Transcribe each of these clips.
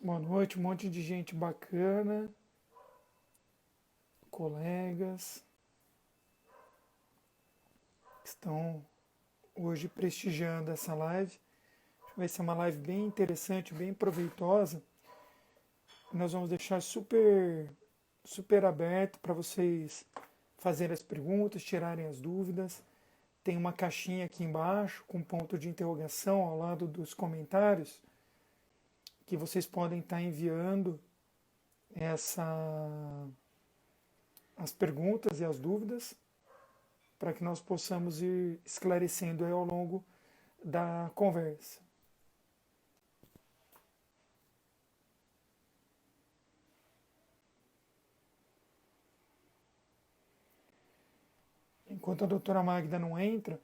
Boa noite, um monte de gente bacana, colegas que estão hoje prestigiando essa live. Vai ser uma live bem interessante, bem proveitosa. Nós vamos deixar super aberto para vocês fazerem as perguntas, tirarem as dúvidas. Tem uma caixinha aqui embaixo com ponto de interrogação ao lado dos comentários que vocês podem estar enviando essa as perguntas e as dúvidas para que nós possamos ir esclarecendo aí ao longo da conversa. Enquanto a doutora Magda não entra,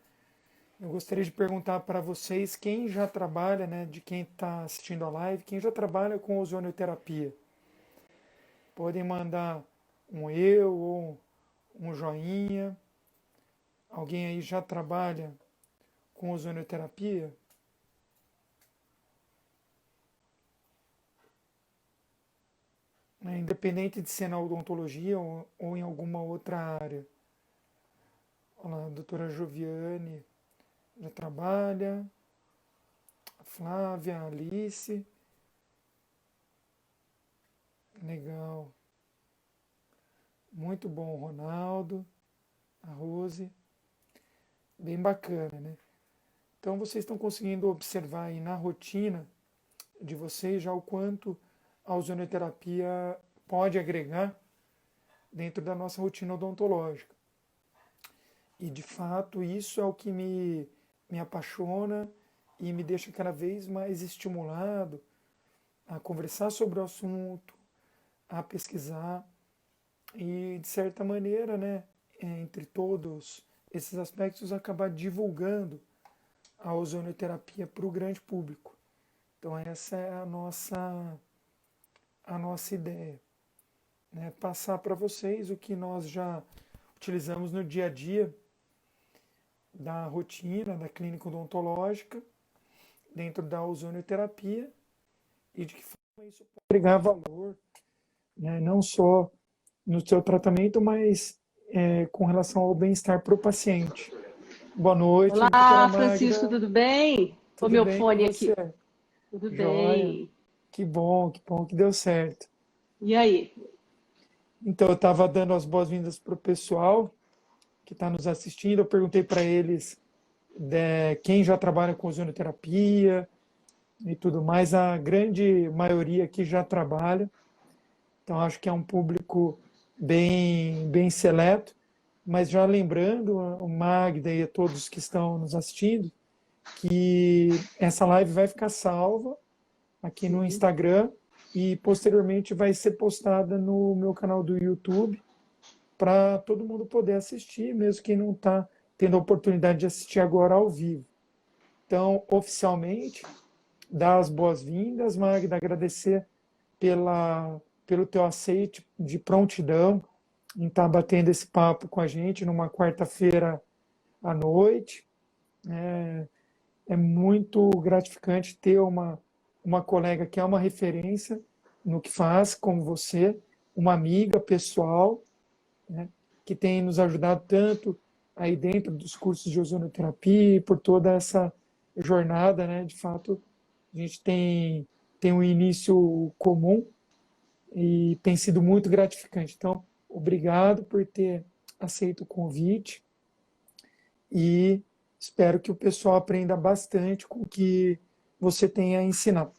eu gostaria de perguntar para vocês quem já trabalha, né, de quem está assistindo a live, quem já trabalha com ozonioterapia. Podem mandar um eu ou um joinha. Alguém aí já trabalha com ozonioterapia? Né, independente de ser na odontologia ou em alguma outra área. Olha lá, a doutora Joviane já trabalha, a Flávia, a Alice, legal, muito bom, Ronaldo, a Rose, bem bacana, né? Então vocês estão conseguindo observar aí na rotina de vocês já o quanto a ozonioterapia pode agregar dentro da nossa rotina odontológica. E de fato isso é o que me apaixona e me deixa cada vez mais estimulado a conversar sobre o assunto, a pesquisar e, de certa maneira, né, entre todos esses aspectos, acabar divulgando a ozonioterapia para o grande público. Então, essa é a nossa ideia, né? Passar para vocês o que nós já utilizamos no dia a dia da rotina da clínica odontológica, dentro da ozonioterapia, e de que forma isso pode agregar valor, né, não só no seu tratamento, mas com relação ao bem-estar para o paciente. Boa noite, doutora Olá, Francisco, Magda. tudo bem? O Tudo meu bem com fone você? aqui. Tudo Joia. bem. Que bom que deu certo. E aí? Então, eu estava dando as boas-vindas para o pessoal que está nos assistindo. Eu perguntei para eles quem já trabalha com ozonioterapia e tudo mais. A grande maioria aqui já trabalha. Então, acho que é um público bem seleto. Mas já lembrando, o Magda e a todos que estão nos assistindo, que essa live vai ficar salva aqui no Sim. Instagram e posteriormente vai ser postada no meu canal do YouTube para todo mundo poder assistir, mesmo quem não está tendo a oportunidade de assistir agora ao vivo. Então, oficialmente, dar as boas-vindas, Magda, agradecer pelo teu aceite de prontidão em estar batendo esse papo com a gente numa quarta-feira à noite. É muito gratificante ter uma colega que é uma referência no que faz, como você, uma amiga pessoal, né, que tem nos ajudado tanto aí dentro dos cursos de ozonoterapia e por toda essa jornada, né? De fato, a gente tem um início comum e tem sido muito gratificante. Então, obrigado por ter aceito o convite e espero que o pessoal aprenda bastante com o que você tem a ensinar.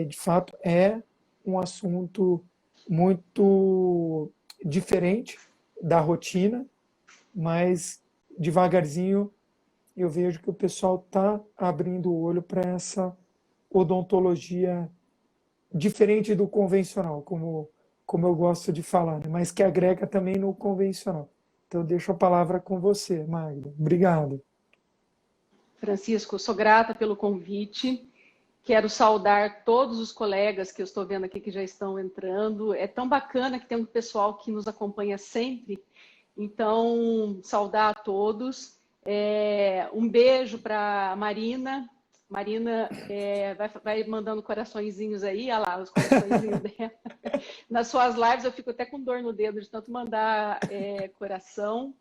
De fato, é um assunto muito diferente da rotina, mas devagarzinho eu vejo que o pessoal está abrindo o olho para essa odontologia diferente do convencional, como eu gosto de falar, né? Mas que agrega também no convencional. Então, eu deixo a palavra com você, Magda. Obrigado. Francisco, sou grata pelo convite. Quero saudar todos os colegas que eu estou vendo aqui que já estão entrando. É tão bacana que tem um pessoal que nos acompanha sempre. Então, saudar a todos. Um beijo para a Marina, Marina vai mandando coraçõezinhos aí, olha lá, os coraçõezinhos dela. Nas suas lives eu fico até com dor no dedo de tanto mandar coração.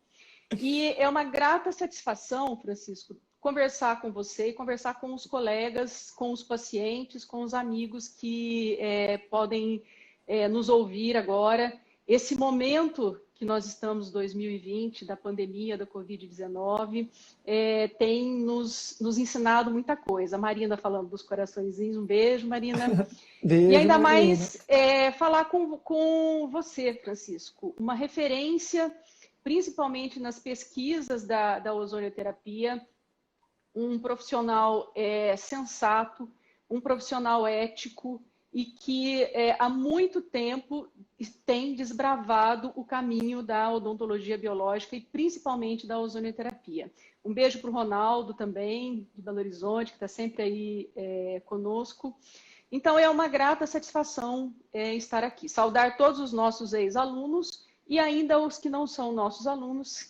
E é uma grata satisfação, Francisco, conversar com você e conversar com os colegas, com os pacientes, com os amigos que podem nos ouvir agora. Esse momento que nós estamos, 2020, da pandemia da Covid-19, tem nos ensinado muita coisa. A Marina falando dos coraçõezinhos, um beijo, Marina. Beijo, E ainda Marina. mais falar com você, Francisco, uma referência, principalmente nas pesquisas da ozonioterapia, um profissional sensato, um profissional ético, e que há muito tempo tem desbravado o caminho da odontologia biológica e principalmente da ozonioterapia. Um beijo para o Ronaldo também, de Belo Horizonte, que está sempre aí conosco. Então, é uma grata satisfação estar aqui. Saudar todos os nossos ex-alunos e ainda os que não são nossos alunos,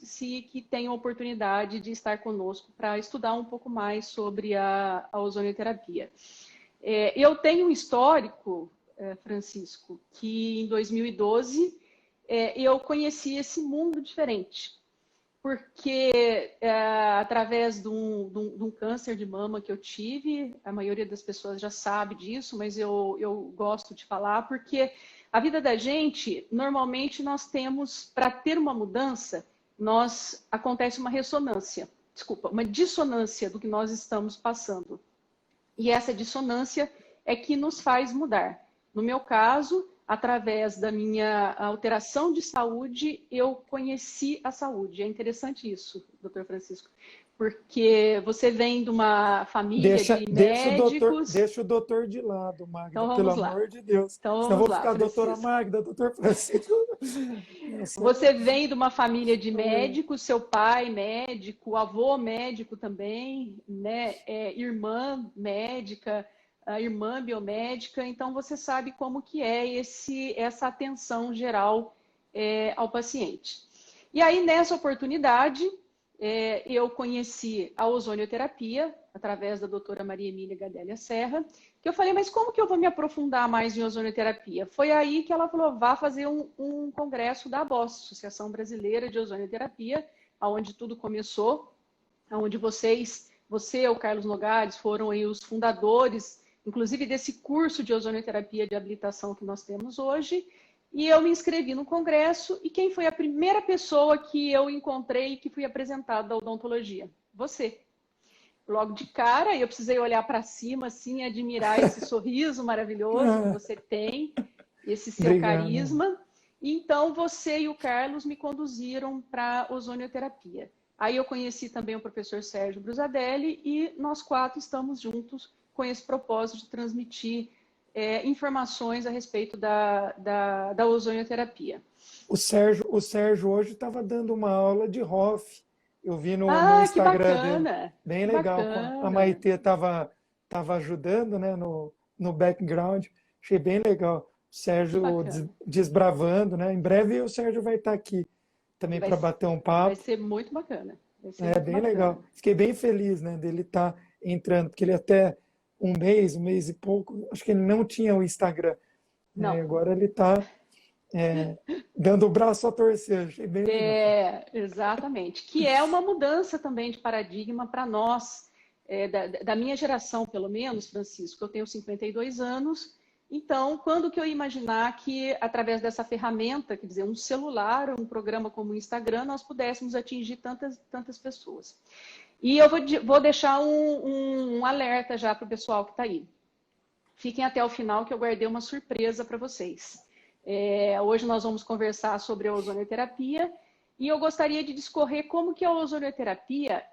que tenham oportunidade de estar conosco para estudar um pouco mais sobre a ozonioterapia. Eu tenho um histórico, Francisco, que em 2012 eu conheci esse mundo diferente, porque através de um câncer de mama que eu tive, a maioria das pessoas já sabe disso, mas eu gosto de falar, porque a vida da gente, normalmente nós temos, para ter uma mudança, acontece uma uma dissonância do que nós estamos passando. E essa dissonância é que nos faz mudar. No meu caso, através da minha alteração de saúde, eu conheci a saúde. É interessante isso, doutor Francisco, porque você vem de uma família de médicos... Deixa o doutor de lado, Magda, então, pelo vamos lá. amor de Deus. Então, senão eu vou lá, ficar Francisco. doutora Magda, doutor Francisco. Você vem de uma família de médicos, seu pai médico, avô médico também, né? Irmã médica, a irmã biomédica, então você sabe como que é essa atenção geral ao paciente. E aí, nessa oportunidade, eu conheci a ozonioterapia, através da doutora Maria Emília Gadélia Serra, que eu falei, mas como que eu vou me aprofundar mais em ozonioterapia? Foi aí que ela falou, vá fazer um congresso da ABOS, Associação Brasileira de Ozonioterapia, onde tudo começou, onde você, o Carlos Nogales, foram aí os fundadores, inclusive desse curso de ozonioterapia de habilitação que nós temos hoje, e eu me inscrevi no congresso, e quem foi a primeira pessoa que eu encontrei que fui apresentada da odontologia? Você. Logo de cara, eu precisei olhar para cima, assim, admirar esse sorriso maravilhoso que você tem, esse seu Obrigado. carisma. Então, você e o Carlos me conduziram para a ozonioterapia. Aí eu conheci também o professor Sérgio Brusadelli e nós 4 estamos juntos com esse propósito de transmitir informações a respeito da ozonioterapia. O Sérgio hoje estava dando uma aula de Hoff. Eu vi no Instagram dele. Bem legal. Bacana. A Maitê estava ajudando, né, no background. Achei bem legal. O Sérgio desbravando, né? Em breve o Sérgio vai estar aqui também para bater um papo. Vai ser muito bacana. Bem legal. Fiquei bem feliz, né, dele estar entrando, porque ele até um mês e pouco, acho que ele não tinha o Instagram. Não. Agora ele está dando o braço a torcer. Achei bem legal. Exatamente. Que é uma mudança também de paradigma para nós, da minha geração, pelo menos, Francisco. Eu tenho 52 anos, então, quando que eu ia imaginar que, através dessa ferramenta, quer dizer, um celular, um programa como o Instagram, nós pudéssemos atingir tantas pessoas? E eu vou deixar um alerta já para o pessoal que está aí. Fiquem até o final, que eu guardei uma surpresa para vocês. Hoje nós vamos conversar sobre a ozonioterapia e eu gostaria de discorrer como que a ozonioterapia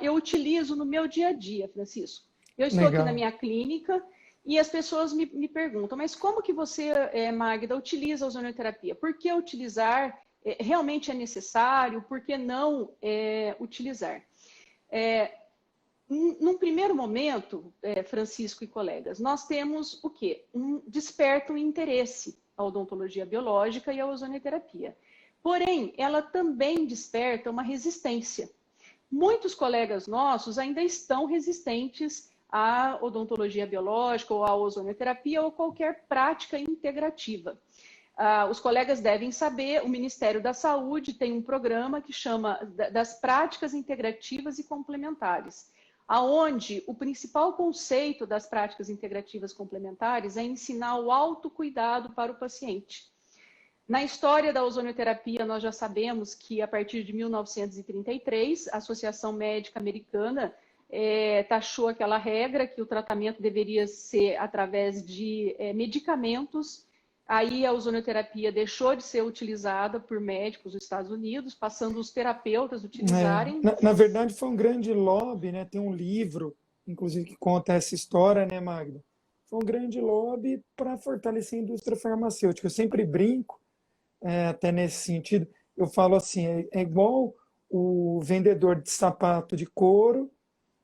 eu utilizo no meu dia a dia, Francisco. Eu estou aqui na minha clínica e as pessoas me perguntam, mas como que você, Magda, utiliza a ozonioterapia? Por que utilizar? Realmente é necessário? Por que não utilizar? Num primeiro momento, Francisco e colegas, nós temos o quê? Desperta um interesse à odontologia biológica e à ozonioterapia. Porém, ela também desperta uma resistência. Muitos colegas nossos ainda estão resistentes à odontologia biológica ou à ozonioterapia ou qualquer prática integrativa. Os colegas devem saber, o Ministério da Saúde tem um programa que chama das práticas integrativas e complementares, aonde o principal conceito das práticas integrativas complementares é ensinar o autocuidado para o paciente. Na história da ozonioterapia, nós já sabemos que a partir de 1933, a Associação Médica Americana taxou aquela regra que o tratamento deveria ser através de medicamentos. Aí a ozonioterapia deixou de ser utilizada por médicos dos Estados Unidos, passando os terapeutas a utilizarem. Na verdade, foi um grande lobby, né? Tem um livro, inclusive, que conta essa história, né, Magda? Foi um grande lobby para fortalecer a indústria farmacêutica. Eu sempre brinco, até nesse sentido, eu falo assim, é igual o vendedor de sapato de couro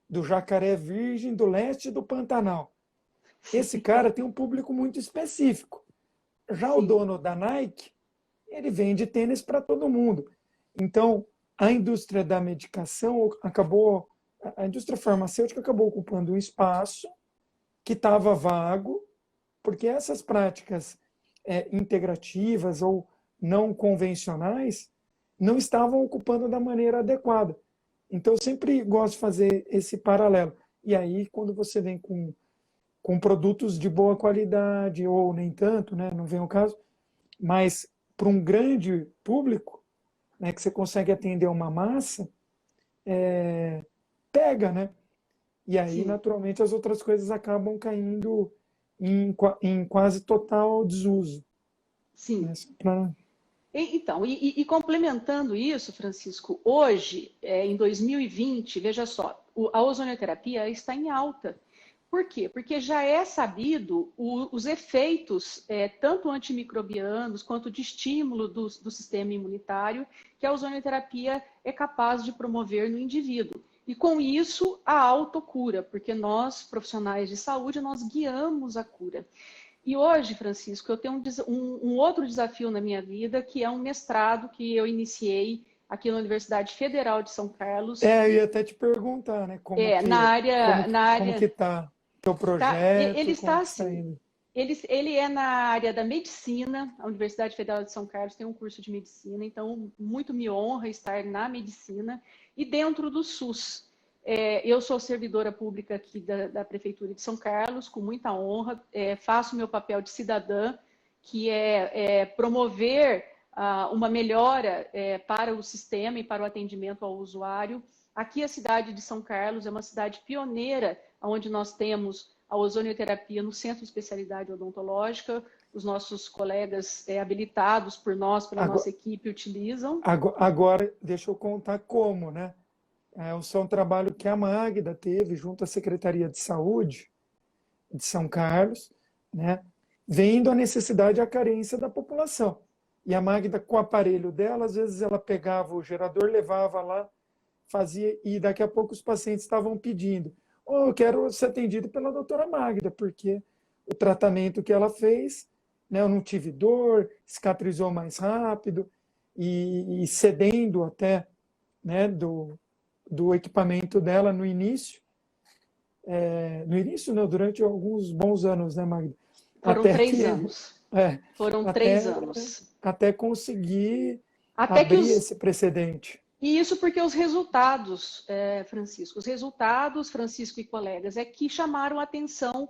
do Jacaré Virgem, do leste do Pantanal. Esse cara tem um público muito específico. Já o dono da Nike, ele vende tênis para todo mundo. Então, a indústria da medicação acabou, a indústria farmacêutica acabou ocupando um espaço que estava vago, porque essas práticas integrativas ou não convencionais não estavam ocupando da maneira adequada. Então, eu sempre gosto de fazer esse paralelo. E aí, quando você vem com produtos de boa qualidade, ou nem tanto, né, não vem o caso, mas para um grande público, né, que você consegue atender uma massa, pega, né? E aí, naturalmente, as outras coisas acabam caindo em quase total desuso. Sim. Né? Pra... Então, complementando isso, Francisco, hoje, em 2020, veja só, a ozonioterapia está em alta. Por quê? Porque já é sabido os efeitos, tanto antimicrobianos quanto de estímulo do sistema imunitário, que a ozonioterapia é capaz de promover no indivíduo. E com isso, a autocura, porque nós, profissionais de saúde, nós guiamos a cura. E hoje, Francisco, eu tenho um outro desafio na minha vida, que é um mestrado que eu iniciei aqui na Universidade Federal de São Carlos. Eu ia até te perguntar, né? Como que está o teu projeto? Ele está assim. Ele é na área da medicina. A Universidade Federal de São Carlos tem um curso de medicina, então muito me honra estar na medicina e dentro do SUS. Eu sou servidora pública aqui da Prefeitura de São Carlos, com muita honra, faço meu papel de cidadã, que é promover uma melhora para o sistema e para o atendimento ao usuário. Aqui a cidade de São Carlos é uma cidade pioneira, onde nós temos a ozonioterapia no Centro de Especialidade Odontológica, os nossos colegas habilitados por nós, pela nossa equipe, utilizam. Agora, deixa eu contar como, né? Esse é um trabalho que a Magda teve junto à Secretaria de Saúde de São Carlos, né? Vendo a necessidade e a carência da população. E a Magda, com o aparelho dela, às vezes ela pegava o gerador, levava lá, fazia, e daqui a pouco os pacientes estavam pedindo: eu quero ser atendido pela doutora Magda, porque o tratamento que ela fez, né, eu não tive dor, cicatrizou mais rápido, e cedendo até, né, do equipamento dela no início. No início, não, durante alguns bons anos, né, Magda? Foram 3 anos. Foram 3 anos. Até conseguir abrir esse precedente. E isso porque os resultados, Francisco, Francisco e colegas, que chamaram a atenção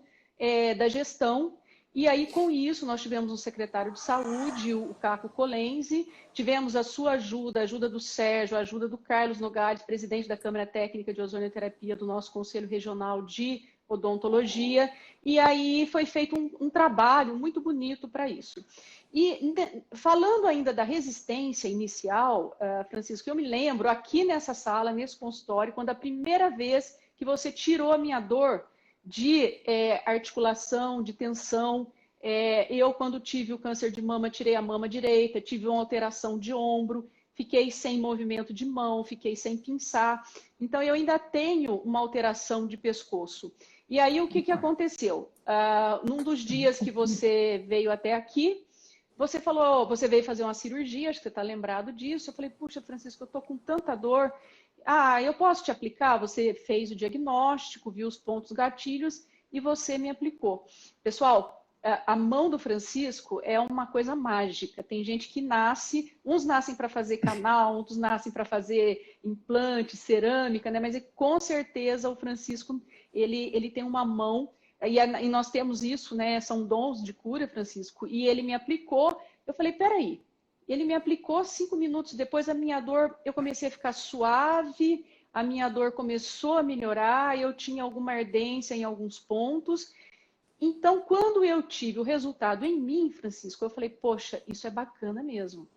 da gestão. E aí, com isso, nós tivemos um secretário de saúde, o Caco Colenzi, tivemos a sua ajuda, a ajuda do Sérgio, a ajuda do Carlos Nogales, presidente da Câmara Técnica de Ozonioterapia do nosso Conselho Regional de Odontologia, e aí foi feito um trabalho muito bonito para isso. E falando ainda da resistência inicial, Francisco, eu me lembro aqui nessa sala, nesse consultório, quando a primeira vez que você tirou a minha dor de articulação, de tensão. Eu, quando tive o câncer de mama, tirei a mama direita, tive uma alteração de ombro, fiquei sem movimento de mão, fiquei sem pinçar. Então, eu ainda tenho uma alteração de pescoço. E aí, o que aconteceu? Num dos dias que você veio até aqui, você falou, você veio fazer uma cirurgia, acho que você está lembrado disso. Eu falei, puxa, Francisco, eu estou com tanta dor. Ah, eu posso te aplicar? Você fez o diagnóstico, viu os pontos gatilhos e você me aplicou. Pessoal, a mão do Francisco é uma coisa mágica. Tem gente que nasce, uns nascem para fazer canal, outros nascem para fazer implante, cerâmica, né? Mas com certeza o Francisco, ele tem uma mão, e nós temos isso, né? São dons de cura, Francisco, e ele me aplicou. Eu falei, peraí, ele me aplicou 5 minutos depois, a minha dor, eu comecei a ficar suave, a minha dor começou a melhorar, eu tinha alguma ardência em alguns pontos. Então, quando eu tive o resultado em mim, Francisco, eu falei, poxa, isso é bacana mesmo.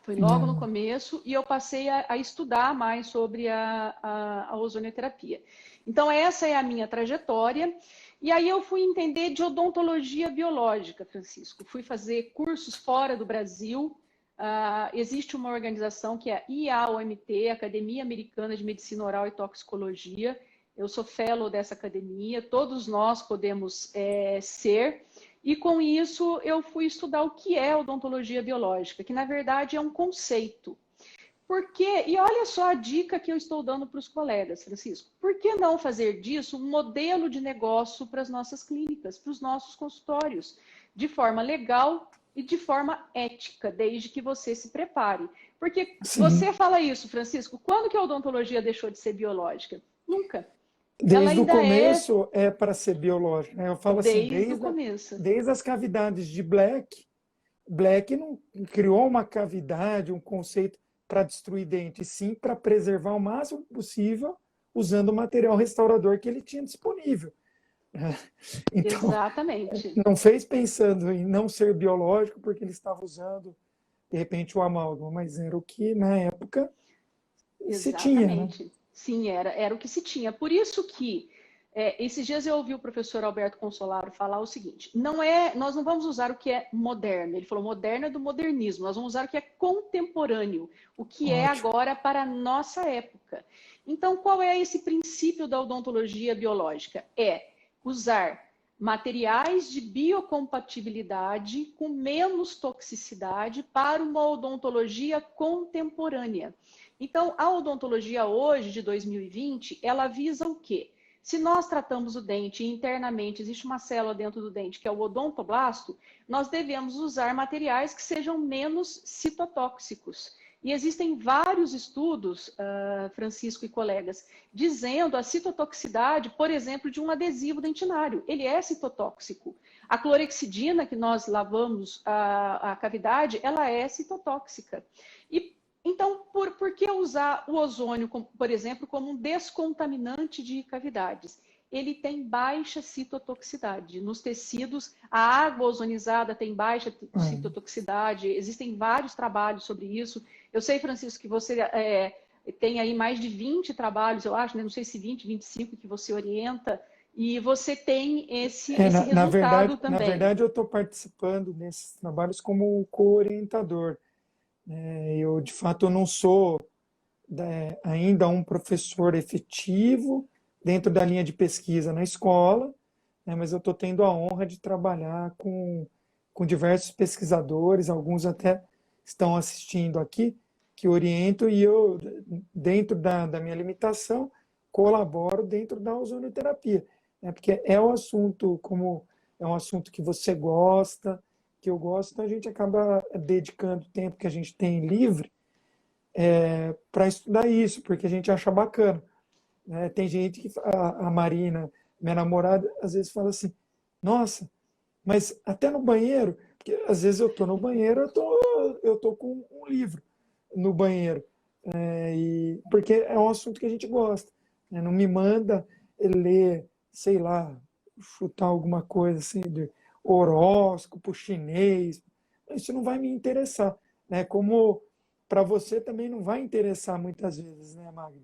Foi logo no começo e eu passei a estudar mais sobre a ozonioterapia. Então, essa é a minha trajetória. E aí eu fui entender de odontologia biológica, Francisco. Fui fazer cursos fora do Brasil. Existe uma organização que é a IAOMT, Academia Americana de Medicina Oral e Toxicologia. Eu sou fellow dessa academia, todos nós podemos ser. E com isso eu fui estudar o que é odontologia biológica, que na verdade é um conceito. Por quê? E olha só a dica que eu estou dando para os colegas, Francisco. Por que não fazer disso um modelo de negócio para as nossas clínicas, para os nossos consultórios, de forma legal e de forma ética, desde que você se prepare? Porque você fala isso, Francisco, quando que a odontologia deixou de ser biológica? Nunca. Desde o começo é para ser biológica, né? Eu falo assim, desde o começo. Desde as cavidades de Black, Black não criou uma cavidade, um conceito para destruir dente, sim para preservar o máximo possível usando o material restaurador que ele tinha disponível. Então, exatamente. Não fez pensando em não ser biológico porque ele estava usando, de repente, o amálgama, mas era o que na época se tinha, né? Sim, era o que se tinha. Por isso que esses dias eu ouvi o professor Alberto Consolaro falar o seguinte: nós não vamos usar o que é moderno. Ele falou moderno é do modernismo. Nós vamos usar o que é contemporâneo, o que é agora para a nossa época. Então, qual é esse princípio da odontologia biológica? É usar materiais de biocompatibilidade com menos toxicidade para uma odontologia contemporânea. Então, a odontologia hoje, de 2020, ela visa o quê? Se nós tratamos o dente e internamente existe uma célula dentro do dente, que é o odontoblasto, nós devemos usar materiais que sejam menos citotóxicos. E existem vários estudos, Francisco e colegas, dizendo a citotoxicidade, por exemplo, de um adesivo dentinário. Ele é citotóxico. A clorexidina, que nós lavamos a cavidade, ela é citotóxica. Então, por que usar o ozônio, por exemplo, como um descontaminante de cavidades? Ele tem baixa citotoxicidade. Nos tecidos, a água ozonizada tem baixa citotoxicidade. Existem vários trabalhos sobre isso. Eu sei, Francisco, que você tem aí mais de 20 trabalhos, eu acho, né? Não sei se 20, 25 que você orienta, e você tem esse resultado também. Na verdade, eu estou participando nesses trabalhos como co-orientador. Eu, de fato, eu não sou ainda um professor efetivo dentro da linha de pesquisa na escola, né, mas eu estou tendo a honra de trabalhar com diversos pesquisadores, alguns até estão assistindo aqui, que oriento, e eu, dentro da minha limitação, colaboro dentro da ozonioterapia, né, porque é um assunto, como é um assunto que você gosta, que eu gosto, então a gente acaba dedicando o tempo que a gente tem livre para estudar isso, porque a gente acha bacana. Né? Tem gente que, a Marina, minha namorada, às vezes fala assim, nossa, mas até no banheiro, porque às vezes eu estou no banheiro, eu tô com um livro no banheiro, porque é um assunto que a gente gosta. Né? Não me manda ler, sei lá, chutar alguma coisa assim, de horóscopo chinês, isso não vai me interessar, né? Como para você também não vai interessar muitas vezes, né, Magda?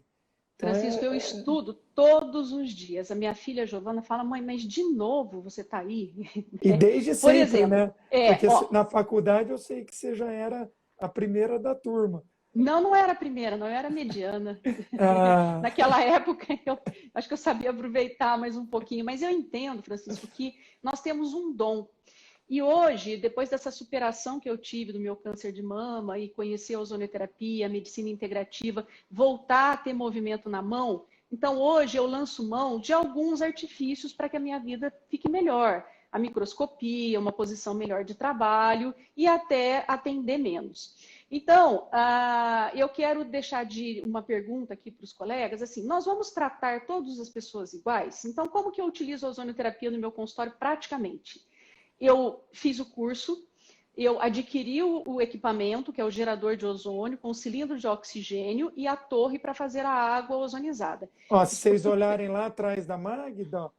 Então, Francisco, eu estudo todos os dias. A minha filha Giovana fala, mãe, mas de novo você está aí? E desde Por sempre, exemplo, né? Porque na faculdade eu sei que você já era a primeira da turma. Não era a primeira, não, eu era a mediana. Naquela época, eu acho que eu sabia aproveitar mais um pouquinho. Mas eu entendo, Francisco, que nós temos um dom. E hoje, depois dessa superação que eu tive do meu câncer de mama e conhecer a ozonioterapia, a medicina integrativa, voltar a ter movimento na mão, então hoje eu lanço mão de alguns artifícios para que a minha vida fique melhor. A microscopia, uma posição melhor de trabalho e até atender menos. Então, eu quero deixar de uma pergunta aqui para os colegas, assim, nós vamos tratar todas as pessoas iguais? Então, como que eu utilizo a ozonioterapia no meu consultório praticamente? Eu fiz o curso, eu adquiri o equipamento, que é o gerador de ozônio, com cilindro de oxigênio e a torre para fazer a água ozonizada. Ó, se vocês olharem lá atrás da Magda, ó,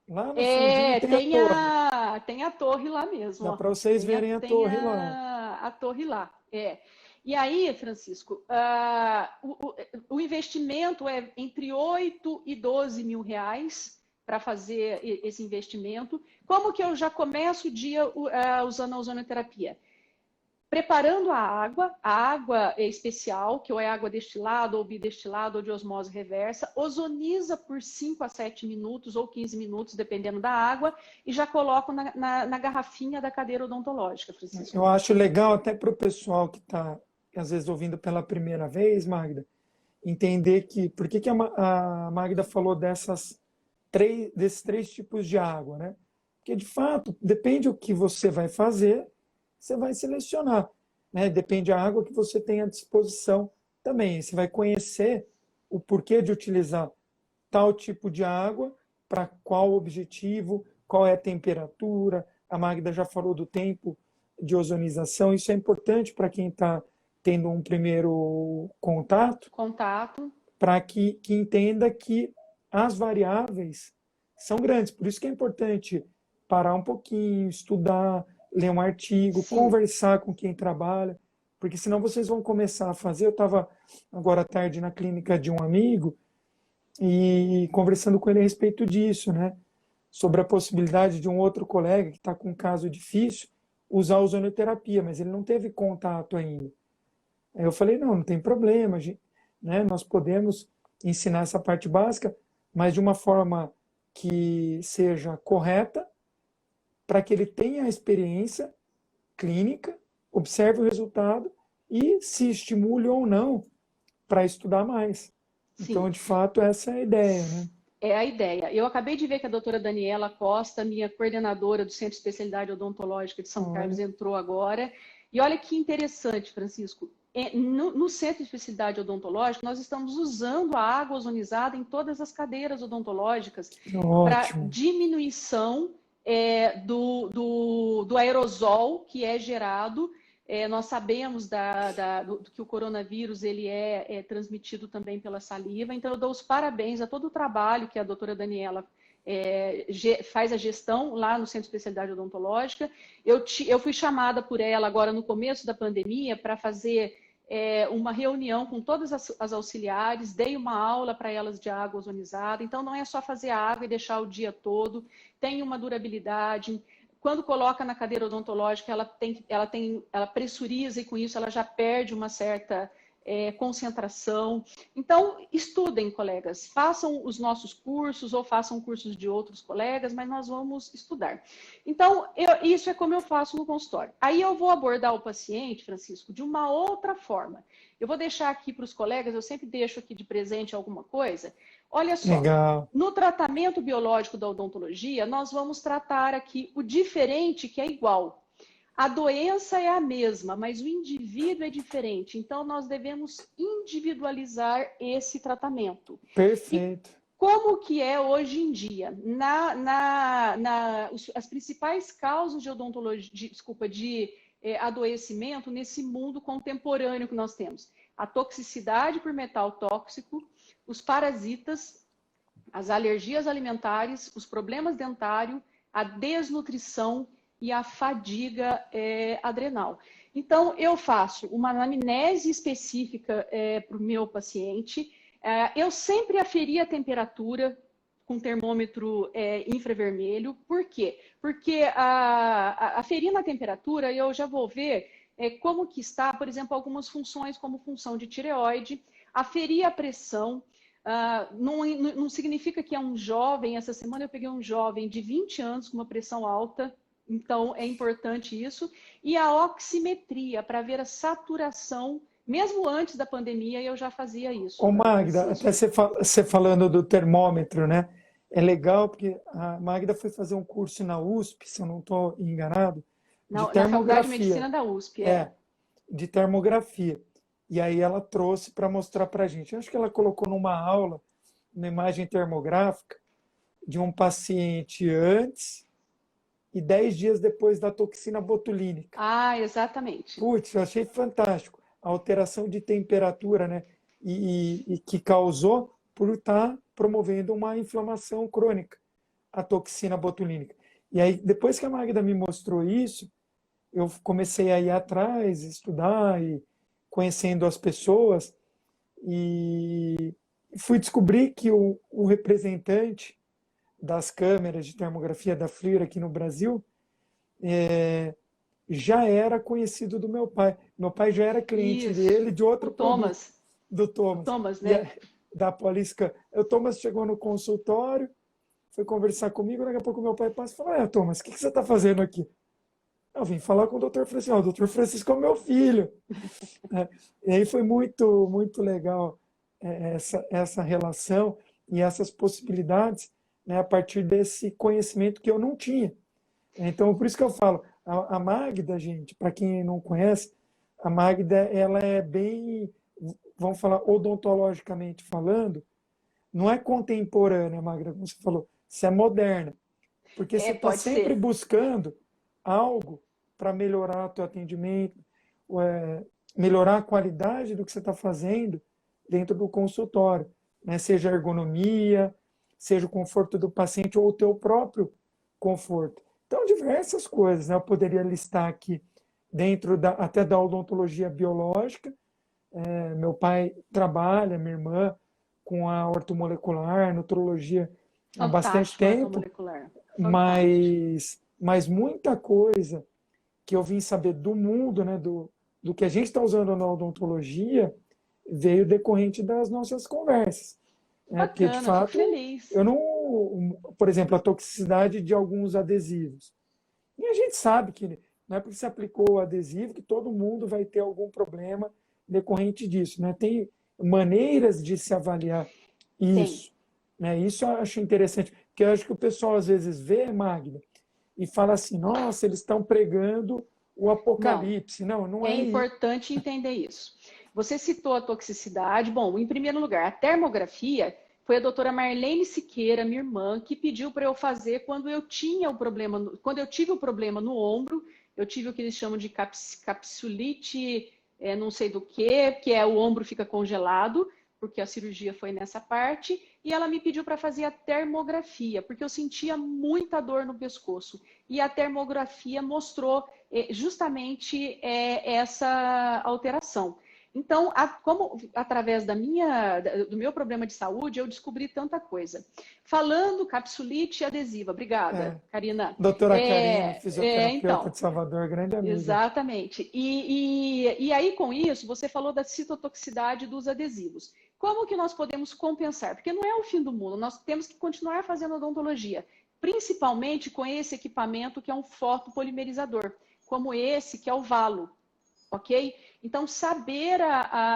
lá no fundinho tem a torre. Tem a torre lá mesmo, Dá ó. para vocês verem a Tem torre lá. a torre lá, E aí, Francisco, o investimento é entre 8 e 12 mil reais para fazer esse investimento. Como que eu já começo o dia usando a ozonoterapia? Preparando a água é especial, que ou é água destilada, ou bidestilada, ou de osmose reversa, ozoniza por 5 a 7 minutos ou 15 minutos, dependendo da água, e já coloco na garrafinha da cadeira odontológica, Francisco. Eu acho legal até para o pessoal que está, às vezes, ouvindo pela primeira vez, Magda, entender que, por que a Magda falou desses três tipos de água, né? Porque, de fato, depende do que você vai fazer, você vai selecionar, né? Depende da água que você tem à disposição também. Você vai conhecer o porquê de utilizar tal tipo de água, para qual objetivo, qual é a temperatura. A Magda já falou do tempo de ozonização, isso é importante para quem está tendo um primeiro contato. Para que entenda que as variáveis são grandes. Por isso que é importante parar um pouquinho, estudar, ler um artigo, Sim. Conversar com quem trabalha, porque senão vocês vão começar a fazer. Eu estava agora à tarde na clínica de um amigo e conversando com ele a respeito disso, né? Sobre a possibilidade de um outro colega que está com um caso difícil usar a ozonoterapia, mas ele não teve contato ainda. Aí eu falei, não tem problema, né? Nós podemos ensinar essa parte básica, mas de uma forma que seja correta, para que ele tenha a experiência clínica, observe o resultado e se estimule ou não para estudar mais. Sim. Então, de fato, essa é a ideia, né? É a ideia. Eu acabei de ver que a doutora Daniela Costa, minha coordenadora do Centro de Especialidade Odontológica de São Carlos, entrou agora. E olha que interessante, Francisco. No Centro de Especialidade Odontológica, nós estamos usando a água ozonizada em todas as cadeiras odontológicas para diminuição do aerosol que é gerado. Nós sabemos que o coronavírus ele é transmitido também pela saliva, então eu dou os parabéns a todo o trabalho que a doutora Daniela faz a gestão lá no Centro de Especialidade Odontológica. Eu fui chamada por ela agora no começo da pandemia para fazer uma reunião com todas as auxiliares, dei uma aula para elas de água ozonizada, então não é só fazer a água e deixar o dia todo, tem uma durabilidade. Quando coloca na cadeira odontológica, ela pressuriza e com isso ela já perde uma certa concentração. Então, estudem, colegas. Façam os nossos cursos ou façam cursos de outros colegas, mas nós vamos estudar. Então, isso é como eu faço no consultório. Aí eu vou abordar o paciente, Francisco, de uma outra forma. Eu vou deixar aqui para os colegas, eu sempre deixo aqui de presente alguma coisa. Olha só, Legal. No tratamento biológico da odontologia, nós vamos tratar aqui o diferente que é igual. A doença é a mesma, mas o indivíduo é diferente. Então, nós devemos individualizar esse tratamento. Perfeito. E como que é hoje em dia? As principais causas de odontologia, de adoecimento nesse mundo contemporâneo que nós temos. A toxicidade por metal tóxico, os parasitas, as alergias alimentares, os problemas dentários, a desnutrição e a fadiga adrenal. Então, eu faço uma anamnese específica para o meu paciente. Eu sempre aferi a temperatura com termômetro infravermelho. Por quê? Porque aferindo a temperatura, eu já vou ver como que está, por exemplo, algumas funções como função de tireoide, aferir a pressão. Não significa que é um jovem. Essa semana eu peguei um jovem de 20 anos com uma pressão alta, Então, é importante isso. E a oximetria, para ver a saturação, mesmo antes da pandemia, eu já fazia isso, Ô Magda, Francisco. até você falando do termômetro, né? É legal porque a Magda foi fazer um curso na USP, se eu não estou enganado, de Na Faculdade de termografia. Medicina da USP, É, de termografia. E aí ela trouxe para mostrar para a gente. Eu acho que ela colocou numa aula uma imagem termográfica de um paciente antes e 10 dias depois da toxina botulínica. Ah, exatamente. Putz, eu achei fantástico. A alteração de temperatura, né? E que causou por estar promovendo uma inflamação crônica, a toxina botulínica. E aí, depois que a Magda me mostrou isso, eu comecei a ir atrás, estudar e conhecendo as pessoas e fui descobrir que o representante das câmeras de termografia da FLIR aqui no Brasil já era conhecido do meu pai. Meu pai já era cliente Isso. dele de O outro produto, Thomas. do O Thomas, Thomas, e né? da Poliscan. O Thomas chegou no consultório, foi conversar comigo, daqui a pouco meu pai passa e falou, Thomas, o que você está fazendo aqui? Eu vim falar com o doutor Francisco. O doutor Francisco é o meu filho. E aí foi muito, muito legal essa relação e essas possibilidades, né, a partir desse conhecimento que eu não tinha. Então, por isso que eu falo, a Magda, gente, para quem não conhece, a Magda, ela é bem, vamos falar odontologicamente falando, não é contemporânea, Magda, como você falou, você é moderna, porque você está Pode sempre ser. buscando algo para melhorar o teu atendimento, melhorar a qualidade do que você está fazendo dentro do consultório, né? Seja a ergonomia, seja o conforto do paciente ou o teu próprio conforto. Então, diversas coisas, né? Eu poderia listar aqui dentro até da odontologia biológica. Meu pai trabalha, minha irmã, com a ortomolecular, nutrologia há bastante Fantástico, tempo, ortomolecular. Fantástico. mas muita coisa que eu vim saber do mundo, né, do que a gente está usando na odontologia, veio decorrente das nossas conversas. Né? Porque, de Bacana, fico fato, feliz. eu não. Por exemplo, a toxicidade de alguns adesivos. E a gente sabe que não é porque se aplicou o adesivo que todo mundo vai ter algum problema decorrente disso. Né? Tem maneiras de se avaliar Tem. isso. Né? Isso eu acho interessante, porque eu acho que o pessoal às vezes vê, Magda, e fala assim, nossa, eles estão pregando o Não. apocalipse. Não, não É é isso. importante entender isso. Você citou a toxicidade. Bom, em primeiro lugar, a termografia foi a doutora Marlene Siqueira, minha irmã, que pediu para eu fazer quando eu tinha o problema, quando eu tive o problema no ombro. Eu tive o que eles chamam de capsulite, não sei do que é o ombro fica congelado, porque a cirurgia foi nessa parte, e ela me pediu para fazer a termografia, porque eu sentia muita dor no pescoço. E a termografia mostrou justamente essa alteração. Então, como através do meu problema de saúde, eu descobri tanta coisa. Falando capsulite adesiva, obrigada, Karina. Doutora Karina, fisioterapeuta Então, de Salvador, grande amiga. exatamente. E aí, com isso, você falou da citotoxicidade dos adesivos. Como que nós podemos compensar? Porque não é o fim do mundo, nós temos que continuar fazendo odontologia, principalmente com esse equipamento que é um fotopolimerizador, como esse que é o Valo, ok? Então, saber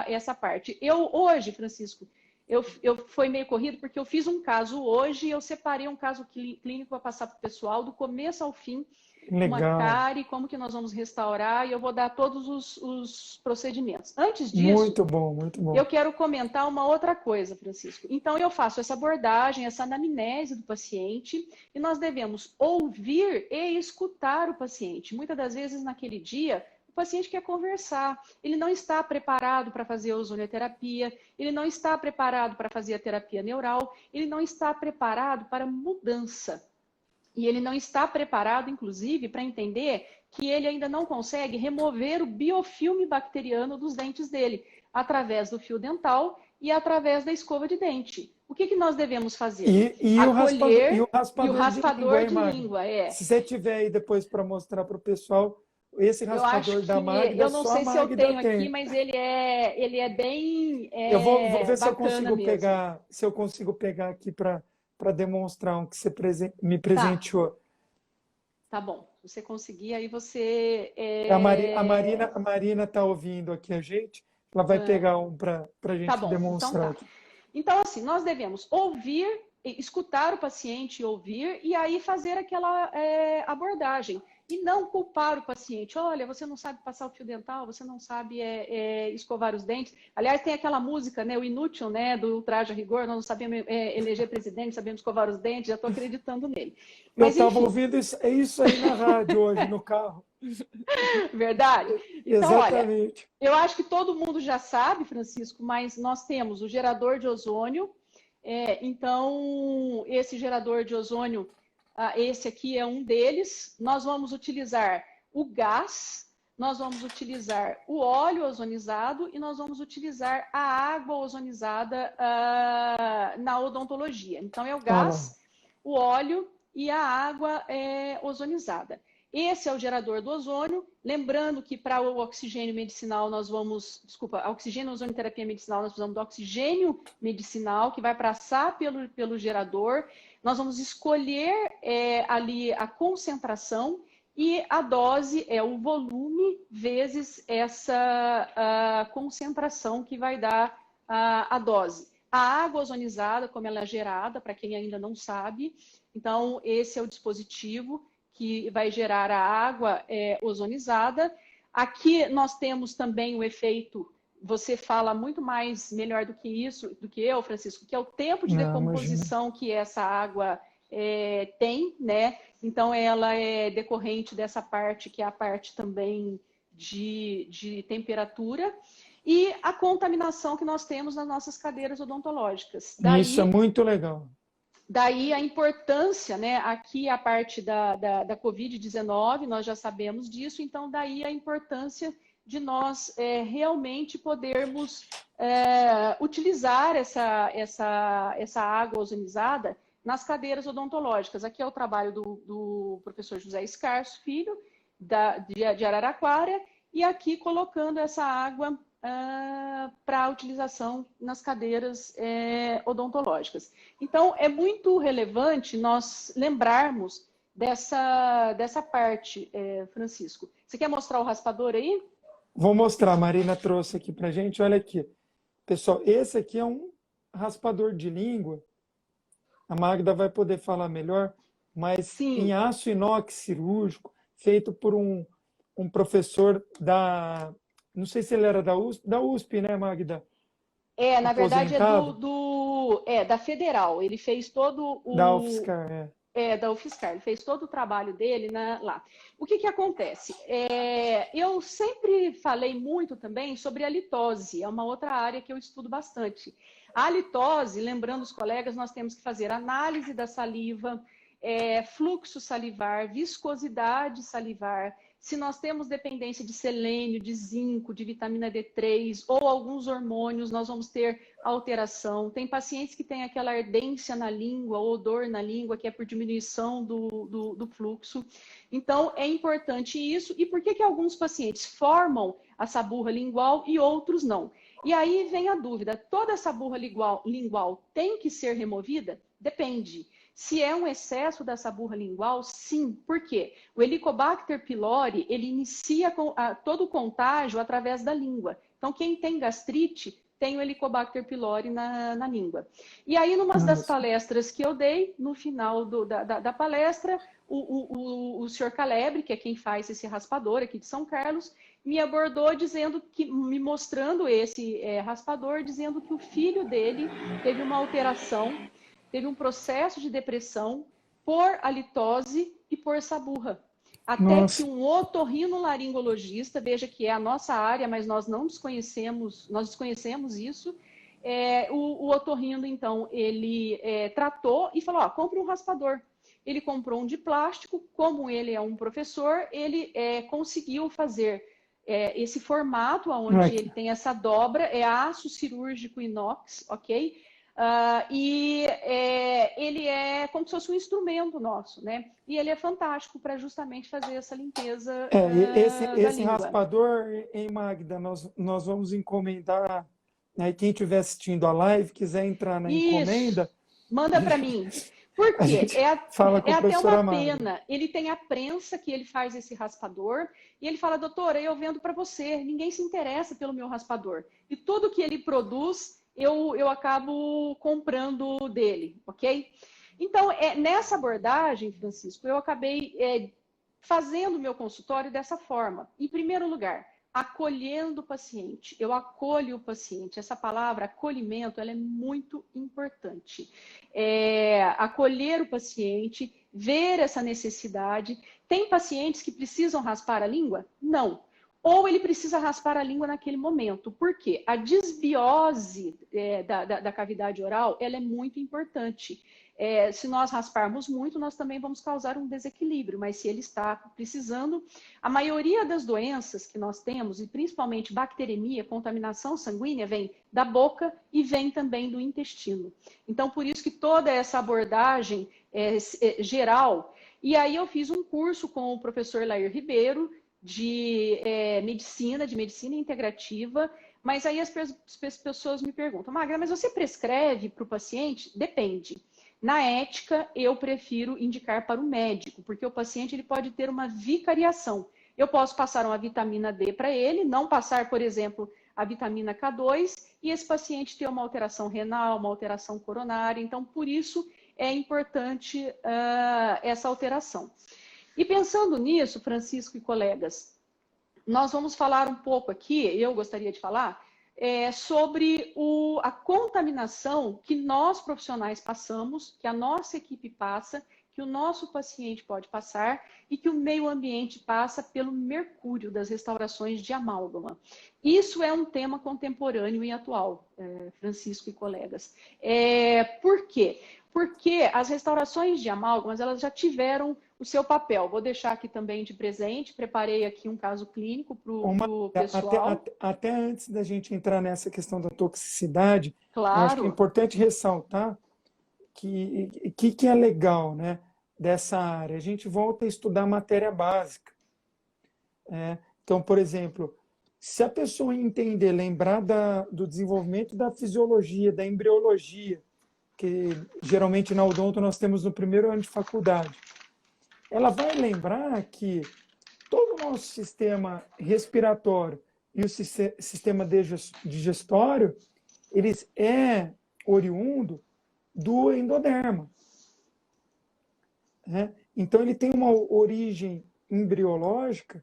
essa parte. Eu, hoje, Francisco, eu foi meio corrido porque eu fiz um caso hoje, eu separei um caso clínico para passar para o pessoal, do começo ao fim, uma Legal. cárie, como que nós vamos restaurar, e eu vou dar todos os procedimentos. Antes disso, Muito bom, muito eu bom. quero comentar uma outra coisa, Francisco. Então, eu faço essa abordagem, essa anamnese do paciente, e nós devemos ouvir e escutar o paciente. Muitas das vezes, naquele dia, o paciente quer conversar, ele não está preparado para fazer a ozonioterapia, ele não está preparado para fazer a terapia neural, ele não está preparado para mudança. E ele não está preparado, inclusive, para entender que ele ainda não consegue remover o biofilme bacteriano dos dentes dele, através do fio dental e através da escova de dente. O que nós devemos fazer? E o Acolher e o raspador de língua, raspador hein, de Magda? língua, Se você tiver aí depois para mostrar para o pessoal, esse Eu acho raspador da que, Magda, eu não só a sei se eu Magda tenho aqui, tem. mas ele é bem Eu vou ver se eu bacana consigo mesmo. pegar, se eu consigo pegar aqui para demonstrar um que você me Tá, presenteou. Tá bom. Se você conseguir, aí você... A Marina está ouvindo aqui a gente, ela vai pegar um para a Tá gente bom, então demonstrar tá. aqui. Então, assim, nós devemos ouvir, escutar o paciente e ouvir, e aí fazer aquela abordagem. E não culpar o paciente. Olha, você não sabe passar o fio dental, você não sabe escovar os dentes. Aliás, tem aquela música, né, o inútil, né, do Ultraje a Rigor, nós não sabemos eleger presidente, sabemos escovar os dentes, já estou acreditando nele. Eu Mas, estava enfim, ouvindo isso aí na rádio hoje, no carro. verdade? Então, olha, Exatamente. eu acho que todo mundo já sabe, Francisco, mas nós temos o gerador de ozônio. Então, esse gerador de ozônio, esse aqui é um deles. Nós vamos utilizar o gás, nós vamos utilizar o óleo ozonizado e nós vamos utilizar a água ozonizada na odontologia. Então, é o gás, o óleo e a água ozonizada. Esse é o gerador do ozônio. Lembrando que para o oxigênio medicinal nós vamos... Desculpa, a oxigênio ozonioterapia medicinal, nós precisamos do oxigênio medicinal, que vai passar pelo gerador. Nós vamos escolher ali a concentração e a dose é o volume vezes essa concentração que vai dar a dose. A água ozonizada, como ela é gerada, para quem ainda não sabe. Então, esse é o dispositivo que vai gerar a água ozonizada. Aqui nós temos também o efeito, você fala muito mais, melhor do que isso, do que eu, Francisco, que é o tempo de decomposição que essa água tem, né? Então, ela é decorrente dessa parte, que é a parte também de temperatura, e a contaminação que nós temos nas nossas cadeiras odontológicas. Isso é muito legal. Daí a importância, né? Aqui a parte da Covid-19, nós já sabemos disso, então daí a importância de nós realmente podermos utilizar essa água ozonizada nas cadeiras odontológicas. Aqui é o trabalho do professor José Escarso Filho, de Araraquara, e aqui colocando essa água para utilização nas cadeiras odontológicas. Então, é muito relevante nós lembrarmos dessa parte, Francisco. Você quer mostrar o raspador aí? Vou mostrar, a Marina trouxe aqui para a gente. Olha aqui. Pessoal, esse aqui é um raspador de língua. A Magda vai poder falar melhor, mas Sim. Em aço inox cirúrgico, feito por um professor da... Não sei se ele era da USP, né, Magda? Na verdade é da Federal. Ele fez todo o... Da UFSCar, da UFSCar. Ele fez todo o trabalho dele lá. O que acontece? Eu sempre falei muito também sobre a litose. É uma outra área que eu estudo bastante. A litose, lembrando os colegas, nós temos que fazer análise da saliva, fluxo salivar, viscosidade salivar, se nós temos dependência de selênio, de zinco, de vitamina D3 ou alguns hormônios, nós vamos ter alteração. Tem pacientes que têm aquela ardência na língua ou dor na língua, que é por diminuição do fluxo. Então, é importante isso. E por que alguns pacientes formam essa burra lingual e outros não? E aí vem a dúvida, toda essa burra lingual tem que ser removida? Depende. Se é um excesso dessa burra lingual, sim. Por quê? O Helicobacter pylori, ele inicia todo o contágio através da língua. Então, quem tem gastrite, tem o Helicobacter pylori na língua. E aí, numa das palestras que eu dei, no final da palestra, o senhor Calebre, que é quem faz esse raspador aqui de São Carlos, me abordou me mostrando esse raspador, dizendo que o filho dele teve uma alteração, teve um processo de depressão por halitose e por essa burra. Até que um otorrinolaringologista, veja que é a nossa área, mas nós desconhecemos isso, o otorrino, então, ele tratou e falou, compra um raspador. Ele comprou um de plástico, como ele é um professor, ele conseguiu fazer esse formato, onde ele tem essa dobra, é aço cirúrgico inox, ok? Ele é como se fosse um instrumento nosso, né? E ele é fantástico para justamente fazer essa limpeza esse raspador, hein, Magda, nós vamos encomendar, né? Quem estiver assistindo a live, quiser entrar na encomenda... Manda para mim. Por A quê? gente fala com É a até professora uma Magda. pena. Ele tem a prensa que ele faz esse raspador e ele fala, doutora, eu vendo para você, ninguém se interessa pelo meu raspador. E tudo que ele produz, eu acabo comprando dele, ok? Então, nessa abordagem, Francisco, eu acabei fazendo o meu consultório dessa forma. Em primeiro lugar, acolhendo o paciente. Eu acolho o paciente. Essa palavra, acolhimento, ela é muito importante. Acolher o paciente, ver essa necessidade. Tem pacientes que precisam raspar a língua? Não. Ou ele precisa raspar a língua naquele momento. Por quê? A desbiose da cavidade oral, ela é muito importante. Se nós rasparmos muito, nós também vamos causar um desequilíbrio, mas se ele está precisando, a maioria das doenças que nós temos, e principalmente bacteremia, contaminação sanguínea, vem da boca e vem também do intestino. Então, por isso que toda essa abordagem geral, e aí eu fiz um curso com o professor Lair Ribeiro, de medicina integrativa, mas aí as pessoas me perguntam, Magra, mas você prescreve para o paciente? Depende. Na ética, eu prefiro indicar para o médico, porque o paciente ele pode ter uma vicariação. Eu posso passar uma vitamina D para ele, não passar, por exemplo, a vitamina K2, e esse paciente ter uma alteração renal, uma alteração coronária. Então, por isso é importante essa alteração. E pensando nisso, Francisco e colegas, nós vamos falar um pouco aqui, eu gostaria de falar, sobre a contaminação que nós profissionais passamos, que a nossa equipe passa, que o nosso paciente pode passar e que o meio ambiente passa pelo mercúrio das restaurações de amálgama. Isso é um tema contemporâneo e atual, Francisco e colegas. Por quê? Porque as restaurações de amálgamas, elas já tiveram o seu papel. Vou deixar aqui também de presente, preparei aqui um caso clínico para o pessoal. Até antes da gente entrar nessa questão da toxicidade, eu acho que é Claro, importante ressaltar que é legal, né, dessa área. A gente volta a estudar matéria básica. Então, por exemplo, se a pessoa entender, lembrar do desenvolvimento da fisiologia, da embriologia, que geralmente na odonto nós temos no primeiro ano de faculdade, ela vai lembrar que todo o nosso sistema respiratório e o sistema digestório, eles oriundo do endoderma. Né? Então, ele tem uma origem embriológica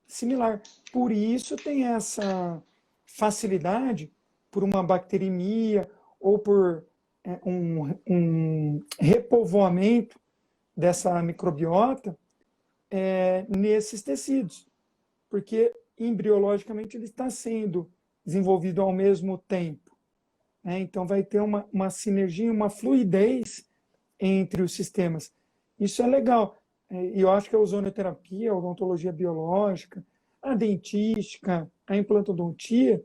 similar. Por isso tem essa facilidade por uma bacteremia ou por um repovoamento dessa microbiota nesses tecidos, porque embriologicamente ele está sendo desenvolvido ao mesmo tempo. Então vai ter uma sinergia, uma fluidez entre os sistemas. Isso é legal. E eu acho que a ozonoterapia, a odontologia biológica, a dentística, a implantodontia,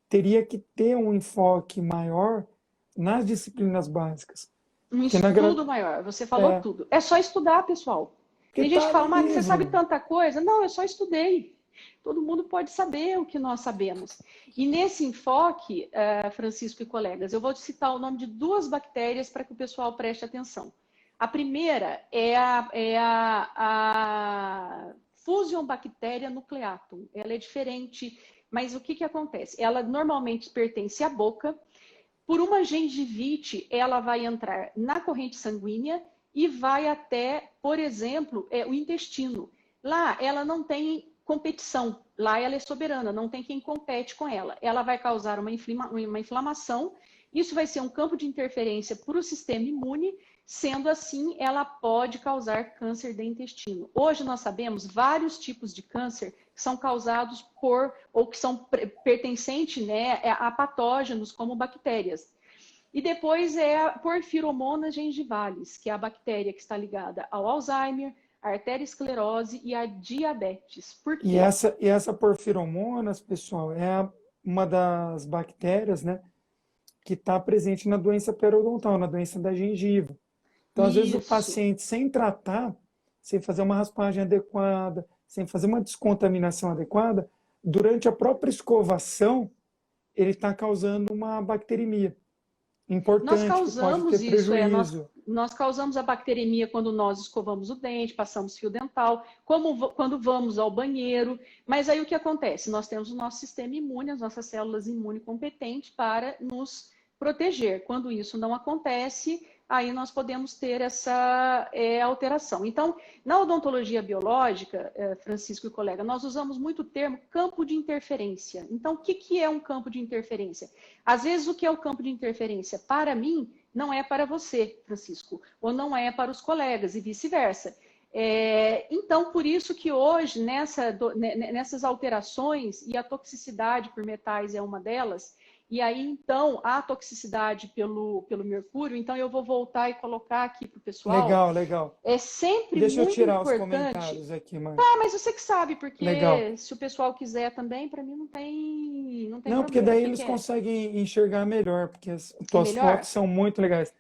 teria que ter um enfoque maior nas disciplinas básicas. um estudo maior, você falou tudo. É só estudar, pessoal. Tem gente que fala, Magda, você sabe tanta coisa? Não, eu só estudei. Todo mundo pode saber o que nós sabemos. E nesse enfoque, Francisco e colegas, eu vou citar o nome de 2 bactérias para que o pessoal preste atenção. A primeira é a Fusionbacteria nucleatum. Ela é diferente, mas o que acontece? Ela normalmente pertence à boca. Por uma gengivite, ela vai entrar na corrente sanguínea e vai até, por exemplo, o intestino. Lá, ela não tem competição. Lá, ela é soberana, não tem quem compete com ela. Ela vai causar uma inflamação. Isso vai ser um campo de interferência para o sistema imune. Sendo assim, ela pode causar câncer de intestino. Hoje nós sabemos vários tipos de câncer que são causados ou que são pertencentes, né, a patógenos como bactérias. E depois a Porphyromonas gingivalis, que é a bactéria que está ligada ao Alzheimer, a arteriosclerose e a diabetes. Por quê? E essa porfiromonas, pessoal, uma das bactérias, né, que está presente na doença periodontal, na doença da gengiva. Então, às vezes, o paciente, sem tratar, sem fazer uma raspagem adequada, sem fazer uma descontaminação adequada, durante a própria escovação, ele está causando uma bacteremia. Importante, que pode causamos ter isso, prejuízo. nós causamos a bacteremia quando nós escovamos o dente, passamos fio dental, quando vamos ao banheiro. Mas aí o que acontece? Nós temos o nosso sistema imune, as nossas células imunes competentes para nos proteger. Quando isso não acontece, aí nós podemos ter essa alteração. Então, na odontologia biológica, Francisco e colega, nós usamos muito o termo campo de interferência. Então, o que é um campo de interferência? Às vezes, o que é o campo de interferência para mim não é para você, Francisco, ou não é para os colegas, e vice-versa. Então, por isso que hoje, nessas alterações, e a toxicidade por metais é uma delas, e aí, então, a toxicidade pelo mercúrio, então eu vou voltar e colocar aqui para o pessoal. Legal, legal. É sempre Deixa eu muito tirar os importante. comentários aqui, Marta. Ah, mas você que sabe, porque Legal. se o pessoal quiser também, para mim não tem Não, problema. porque daí O que eles que é? conseguem enxergar melhor, porque as É tuas melhor? fotos são muito legais.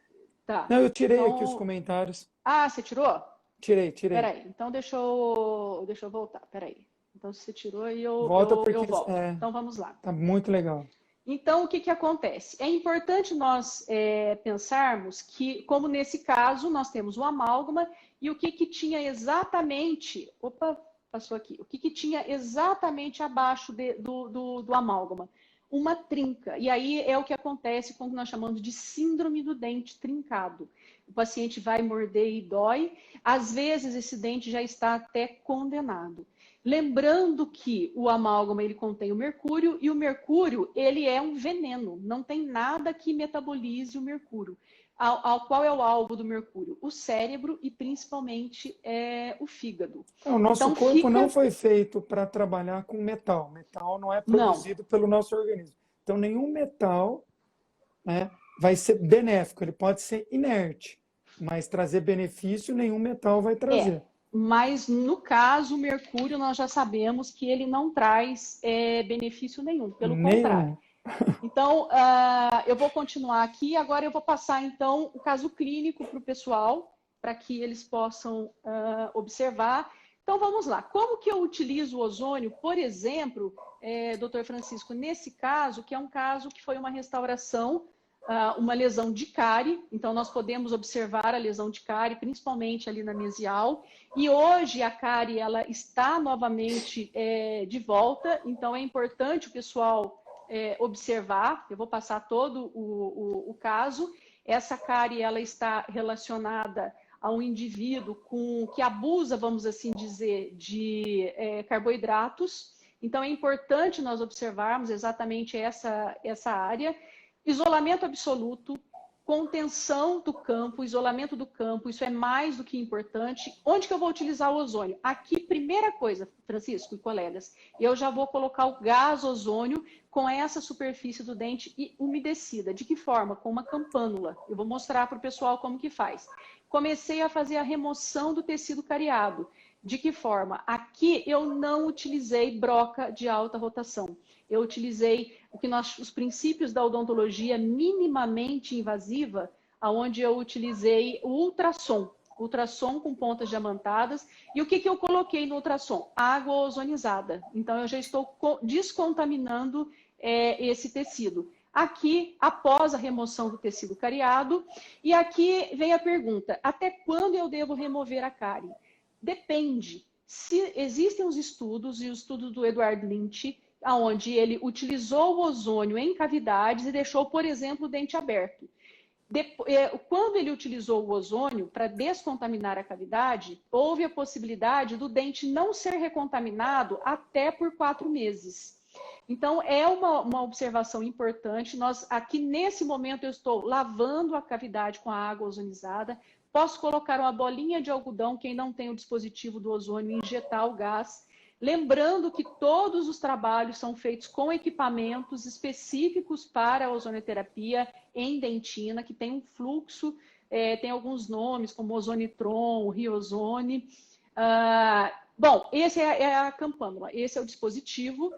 Tá. Não, eu tirei aqui os Então, comentários. ah, você tirou? Tirei. Peraí, então deixa eu voltar, peraí. Então, se você tirou, aí Volta eu porque volto. Então, vamos lá. tá muito legal. Então, o que acontece? É importante nós pensarmos que, como nesse caso, nós temos o amálgama e o que tinha exatamente... Opa, passou aqui. O que tinha exatamente abaixo do amálgama? Uma trinca. E aí é o que acontece quando nós chamamos de síndrome do dente trincado. O paciente vai morder e dói. Às vezes, esse dente já está até condenado. Lembrando que o amálgama ele contém o mercúrio e o mercúrio ele é um veneno, não tem nada que metabolize o mercúrio. Qual é o alvo do mercúrio? O cérebro e principalmente o fígado. O nosso Então, corpo não foi feito para trabalhar com metal. Metal não é produzido pelo nosso organismo. Então, nenhum metal, né, vai ser benéfico. Ele pode ser inerte, mas trazer benefício nenhum metal vai trazer. Mas, no caso, o mercúrio, nós já sabemos que ele não traz benefício nenhum, pelo contrário. Então, eu vou continuar aqui. Agora eu vou passar, então, o caso clínico para o pessoal, para que eles possam observar. Então, vamos lá. Como que eu utilizo o ozônio? Por exemplo, doutor Francisco, nesse caso, que é um caso que foi uma restauração, uma lesão de cárie, então nós podemos observar a lesão de cárie, principalmente ali na mesial, e hoje a cárie ela está novamente de volta, então é importante o pessoal observar. Eu vou passar todo o caso. Essa cárie ela está relacionada a um indivíduo que abusa, vamos assim dizer, de carboidratos, então é importante nós observarmos exatamente essa área. Isolamento absoluto, contenção do campo, isolamento do campo, isso é mais do que importante. Onde que eu vou utilizar o ozônio? Aqui, primeira coisa, Francisco e colegas, eu já vou colocar o gás ozônio com essa superfície do dente e umedecida. De que forma? Com uma campânula. Eu vou mostrar para o pessoal como que faz. Comecei a fazer a remoção do tecido cariado. De que forma? Aqui eu não utilizei broca de alta rotação. Eu utilizei os princípios da odontologia minimamente invasiva, onde eu utilizei o ultrassom com pontas diamantadas. E o que eu coloquei no ultrassom? Água ozonizada. Então, eu já estou descontaminando esse tecido. Aqui, após a remoção do tecido cariado, e aqui vem a pergunta, até quando eu devo remover a cárie? Depende. Se existem os estudos, e o estudo do Edward Lynch, onde ele utilizou o ozônio em cavidades e deixou, por exemplo, o dente aberto. Quando ele utilizou o ozônio para descontaminar a cavidade, houve a possibilidade do dente não ser recontaminado até por 4 meses. Então, é uma observação importante. Aqui, nesse momento, eu estou lavando a cavidade com a água ozonizada. Posso colocar uma bolinha de algodão, quem não tem o dispositivo do ozônio, injetar o gás. Lembrando que todos os trabalhos são feitos com equipamentos específicos para a ozonoterapia em dentina, que tem um fluxo, tem alguns nomes, como Ozonitron, Riozone. Bom, esse é a campânula, esse é o dispositivo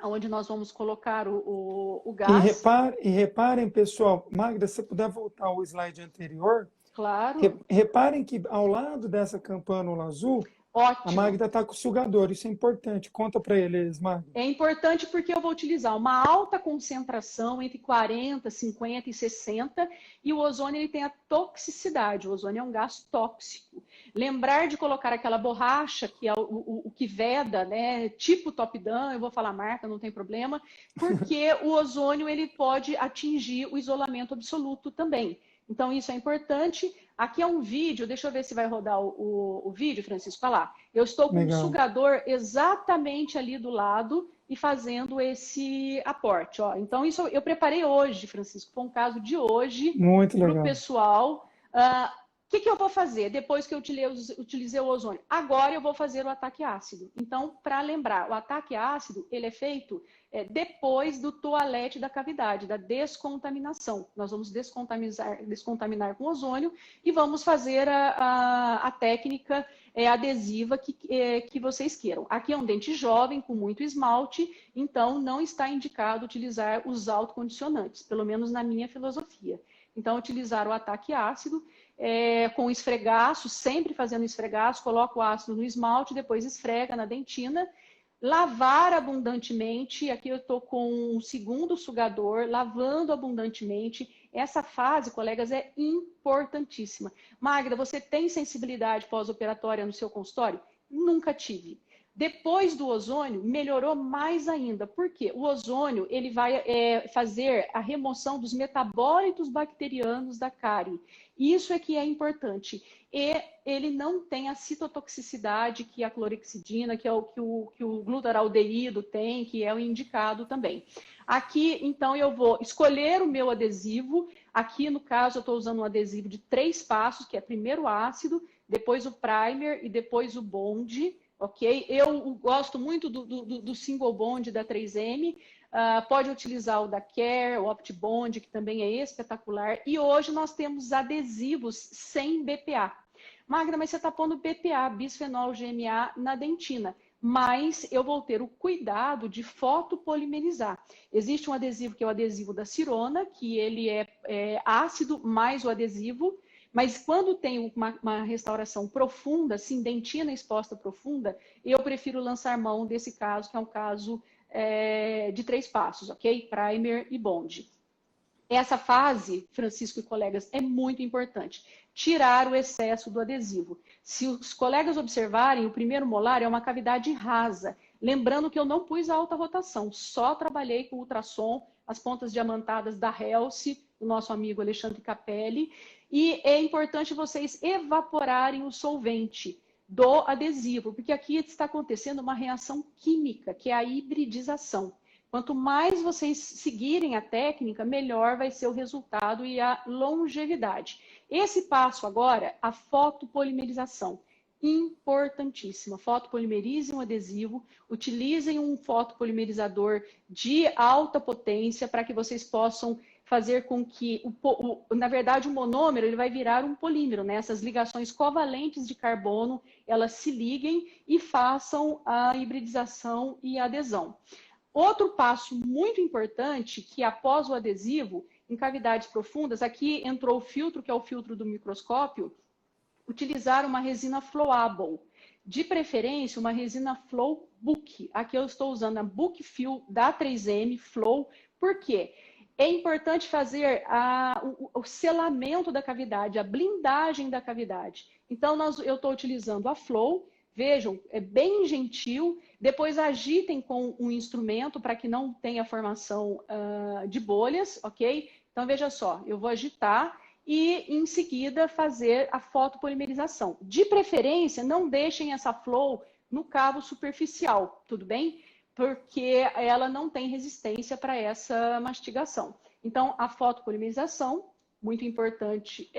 onde nós vamos colocar o gás. E reparem, pessoal, Magda, se você puder voltar ao slide anterior, Claro. Reparem que ao lado dessa campânula azul A Ótimo. Magda está com o sugador, isso é importante. Conta para eles, Magda. É importante porque eu vou utilizar uma alta concentração entre 40, 50 e 60, e o ozônio ele tem a toxicidade, o ozônio é um gás tóxico. Lembrar de colocar aquela borracha, que é o que veda, né, tipo Top Gun, eu vou falar marca, não tem problema, porque o ozônio ele pode atingir o isolamento absoluto também. Então, isso é importante. Aqui é um vídeo, deixa eu ver se vai rodar o vídeo, Francisco, olha lá. Eu estou com um Legal. sugador exatamente ali do lado e fazendo esse aporte. Ó. Então, isso eu preparei hoje, Francisco, foi um caso de hoje Muito para o legal. pessoal. O que eu vou fazer depois que eu utilizei o ozônio? Agora eu vou fazer o ataque ácido. Então, para lembrar, o ataque ácido ele é feito depois do toalete da cavidade, da descontaminação. Nós vamos descontaminar com ozônio e vamos fazer a técnica adesiva que vocês queiram. Aqui é um dente jovem com muito esmalte, então não está indicado utilizar os autocondicionantes, pelo menos na minha filosofia. Então, utilizar o ataque ácido com esfregaço, sempre fazendo esfregaço, coloca o ácido no esmalte, depois esfrega na dentina. Lavar abundantemente, aqui eu estou com um segundo sugador, lavando abundantemente. Essa fase, colegas, é importantíssima. Magda, você tem sensibilidade pós-operatória no seu consultório? Nunca tive. Depois do ozônio, melhorou mais ainda. Por quê? O ozônio ele vai fazer a remoção dos metabólitos bacterianos da cárie. Isso é que é importante. E ele não tem a citotoxicidade que a clorexidina, que é o que o glutaraldeído tem, que é o indicado também. Aqui, então, eu vou escolher o meu adesivo. Aqui, no caso, eu estou usando um adesivo de 3 passos, que é primeiro o ácido, depois o primer e depois o bond. Ok? Eu gosto muito do single bond da 3M. Pode utilizar o da Care, o OptiBond, que também é espetacular. E hoje nós temos adesivos sem BPA. Magda, mas você está pondo BPA, bisfenol GMA, na dentina. Mas eu vou ter o cuidado de fotopolimerizar. Existe um adesivo que é o adesivo da Cirona, que ele é ácido mais o adesivo. Mas quando tem uma restauração profunda, assim, dentina exposta profunda, eu prefiro lançar mão desse caso, que é um caso de 3 passos, ok? Primer e bond. Essa fase, Francisco e colegas, é muito importante. Tirar o excesso do adesivo. Se os colegas observarem, o primeiro molar é uma cavidade rasa. Lembrando que eu não pus alta rotação, só trabalhei com ultrassom, as pontas diamantadas da Helce, do nosso amigo Alexandre Capelli. E é importante vocês evaporarem o solvente do adesivo, porque aqui está acontecendo uma reação química, que é a hibridização. Quanto mais vocês seguirem a técnica, melhor vai ser o resultado e a longevidade. Esse passo agora, a fotopolimerização. Importantíssima. Fotopolimerizem um adesivo, utilizem um fotopolimerizador de alta potência para que vocês possam fazer com que, na verdade, o monômero ele vai virar um polímero, né? Essas ligações covalentes de carbono, elas se liguem e façam a hibridização e a adesão. Outro passo muito importante, que após o adesivo, em cavidades profundas, aqui entrou o filtro, que é o filtro do microscópio, utilizar uma resina flowable. De preferência, uma resina Flow Book. Aqui eu estou usando a Book Fill da 3M Flow. Por quê? É importante fazer o selamento da cavidade, a blindagem da cavidade. Então, eu estou utilizando a Flow. Vejam, é bem gentil. Depois agitem com um instrumento para que não tenha formação de bolhas, ok? Então, veja só, eu vou agitar e, em seguida, fazer a fotopolimerização. De preferência, não deixem essa Flow no cabo superficial, tudo bem? Porque ela não tem resistência para essa mastigação. Então, a fotopolimerização, muito importante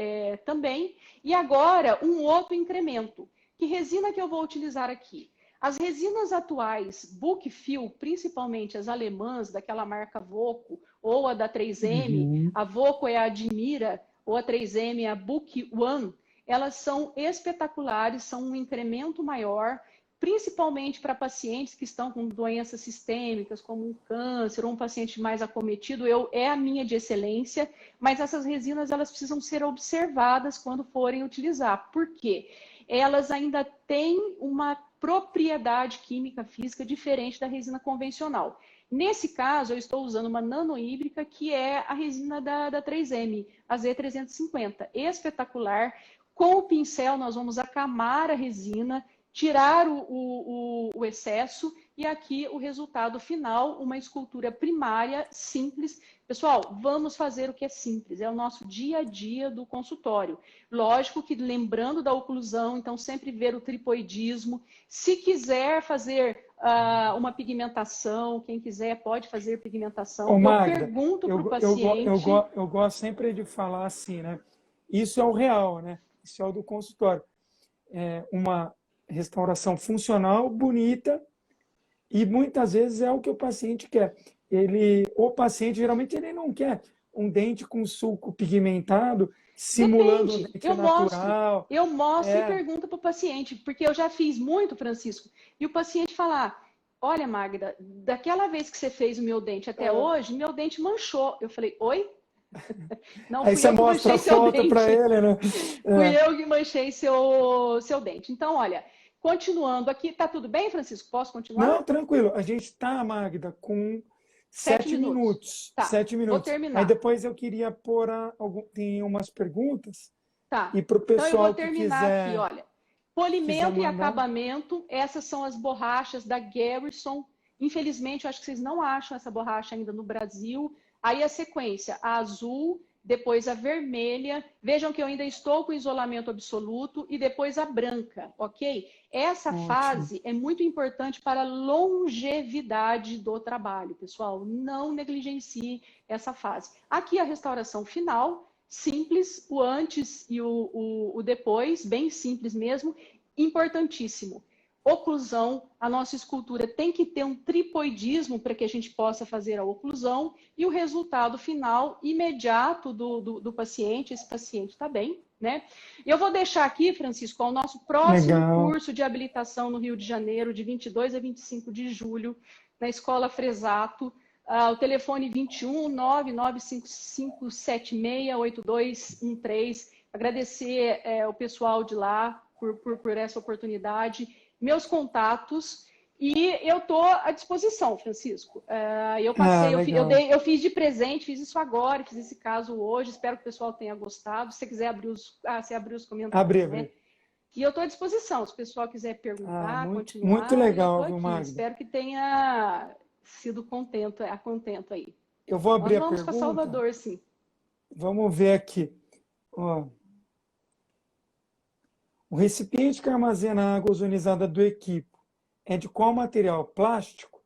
também. E agora, um outro incremento. Que resina que eu vou utilizar aqui? As resinas atuais, Book Fill, principalmente as alemãs, daquela marca Voco, ou a da 3M, a Voco é a Admira, ou a 3M é a Book One, elas são espetaculares, são um incremento maior, principalmente para pacientes que estão com doenças sistêmicas, como um câncer, ou um paciente mais acometido, é a minha de excelência, mas essas resinas elas precisam ser observadas quando forem utilizar. Por quê? elas ainda têm uma propriedade química física diferente da resina convencional. Nesse caso, eu estou usando uma nanohídrica, que é a resina da 3M, a Z350. Espetacular. Com o pincel, nós vamos acamar a resina, tirar o excesso, e aqui o resultado final, uma escultura primária simples. Pessoal, vamos fazer o que é simples, é o nosso dia a dia do consultório. Lógico que lembrando da oclusão, então sempre ver o tripoidismo. Se quiser fazer uma pigmentação, quem quiser pode fazer pigmentação. Ô, Eu Magda, pergunto para o paciente. eu gosto sempre de falar assim, né? Isso é o real, né? Isso é o do consultório. É uma restauração funcional, bonita, e muitas vezes é o que o paciente quer. O paciente, geralmente, ele não quer um dente com sulco pigmentado, simulando um Depende, dente natural. eu mostro e É, pergunto para o paciente, porque eu já fiz muito, Francisco, e o paciente falar, olha, Magda, daquela vez que você fez o meu dente até hoje, meu dente manchou. Eu falei, oi? Não aí fui você eu que mostra manchei a seu foto para dente, ele, né? fui É. eu que manchei seu dente. Então, olha, continuando aqui, tá tudo bem, Francisco? Posso continuar? Não, tranquilo. A gente está, Magda, com 7 minutos. Tá, Sete vou minutos. Aí terminar. depois eu queria pôr tem umas perguntas Tá, e para o então eu vou pessoal que terminar aqui, olha. quiser Polimento e mandar. acabamento, essas são as borrachas da Garrison. Infelizmente, eu acho que vocês não acham essa borracha ainda no Brasil. Aí a sequência, a azul, depois a vermelha. Vejam que eu ainda estou com isolamento absoluto e depois a branca, ok? Essa Ótimo. fase é muito importante para a longevidade do trabalho, pessoal. Não negligencie essa fase. Aqui a restauração final, simples, o antes e o depois, bem simples mesmo, importantíssimo. Oclusão, a nossa escultura tem que ter um tripoidismo para que a gente possa fazer a oclusão, e o resultado final imediato do paciente, esse paciente está bem, né? E eu vou deixar aqui, Francisco, o nosso próximo Legal. curso de habilitação no Rio de Janeiro, de 22 a 25 de julho, na Escola Fresato. O telefone 21 995568213. Agradecer o pessoal de lá por essa oportunidade, meus contatos, e eu estou à disposição, Francisco. Legal. Eu fiz de presente, fiz isso agora, fiz esse caso hoje, espero que o pessoal tenha gostado. Se você quiser abrir você abriu os comentários, né? Abre. E eu estou à disposição, se o pessoal quiser perguntar, Muito continuar, eu estou legal, viu, aqui. Magda? Espero que tenha sido contento aí. Eu vou Nós abrir a vamos para pergunta. Salvador, sim. Vamos ver aqui. Ó, o recipiente que armazena a água ozonizada do equipo é de qual material? Plástico?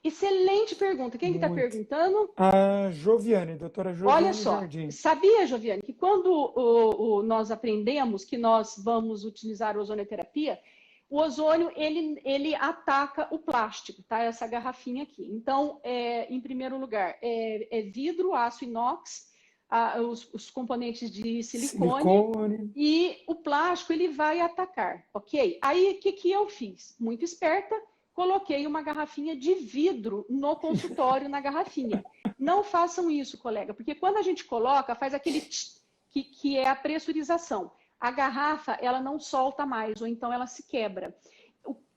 Excelente pergunta. Quem que está Muito. perguntando? A Joviane, doutora Olha Joviane só, Jardim. sabia, Joviane, que quando nós aprendemos que nós vamos utilizar ozonoterapia, o ozônio, ele ataca o plástico, tá? Essa garrafinha aqui. Então, em primeiro lugar, é vidro, aço inox, os componentes de silicone, e o plástico, ele vai atacar, ok? Aí, o que eu fiz? Muito esperta, coloquei uma garrafinha de vidro no consultório, na garrafinha. Não façam isso, colega, porque quando a gente coloca, faz aquele tch, que é a pressurização. A garrafa, ela não solta mais, ou então ela se quebra.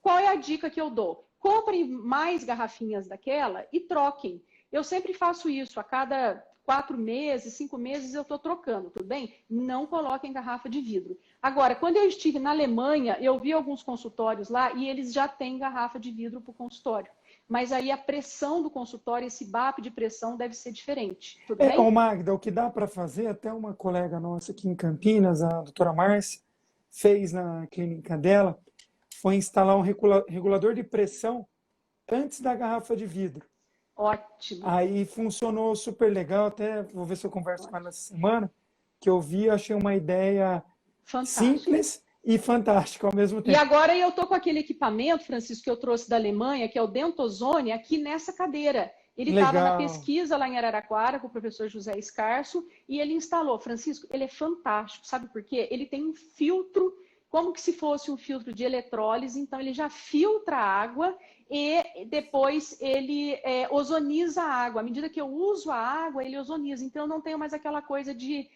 Qual é a dica que eu dou? Comprem mais garrafinhas daquela e troquem. Eu sempre faço isso, a cada 4 meses, 5 meses eu estou trocando, tudo bem? Não coloquem garrafa de vidro. Agora, quando eu estive na Alemanha, eu vi alguns consultórios lá e eles já têm garrafa de vidro para o consultório. Mas aí a pressão do consultório, esse BAP de pressão deve ser diferente, tudo bem? Ô Magda, o que dá para fazer, até uma colega nossa aqui em Campinas, a doutora Márcia, fez na clínica dela, foi instalar um regulador de pressão antes da garrafa de vidro. Ótimo. Aí funcionou super legal, até vou ver se eu converso com ela essa semana, que eu vi, achei uma ideia simples e fantástica ao mesmo tempo. E agora eu estou com aquele equipamento, Francisco, que eu trouxe da Alemanha, que é o Dentozone, aqui nessa cadeira. Ele estava na pesquisa lá em Araraquara com o professor José Escarso e ele instalou. Francisco, ele é fantástico, sabe por quê? Ele tem um filtro, como que se fosse um filtro de eletrólise, então ele já filtra a água e depois ele ozoniza a água. À medida que eu uso a água, ele ozoniza. Então eu não tenho mais aquela coisa de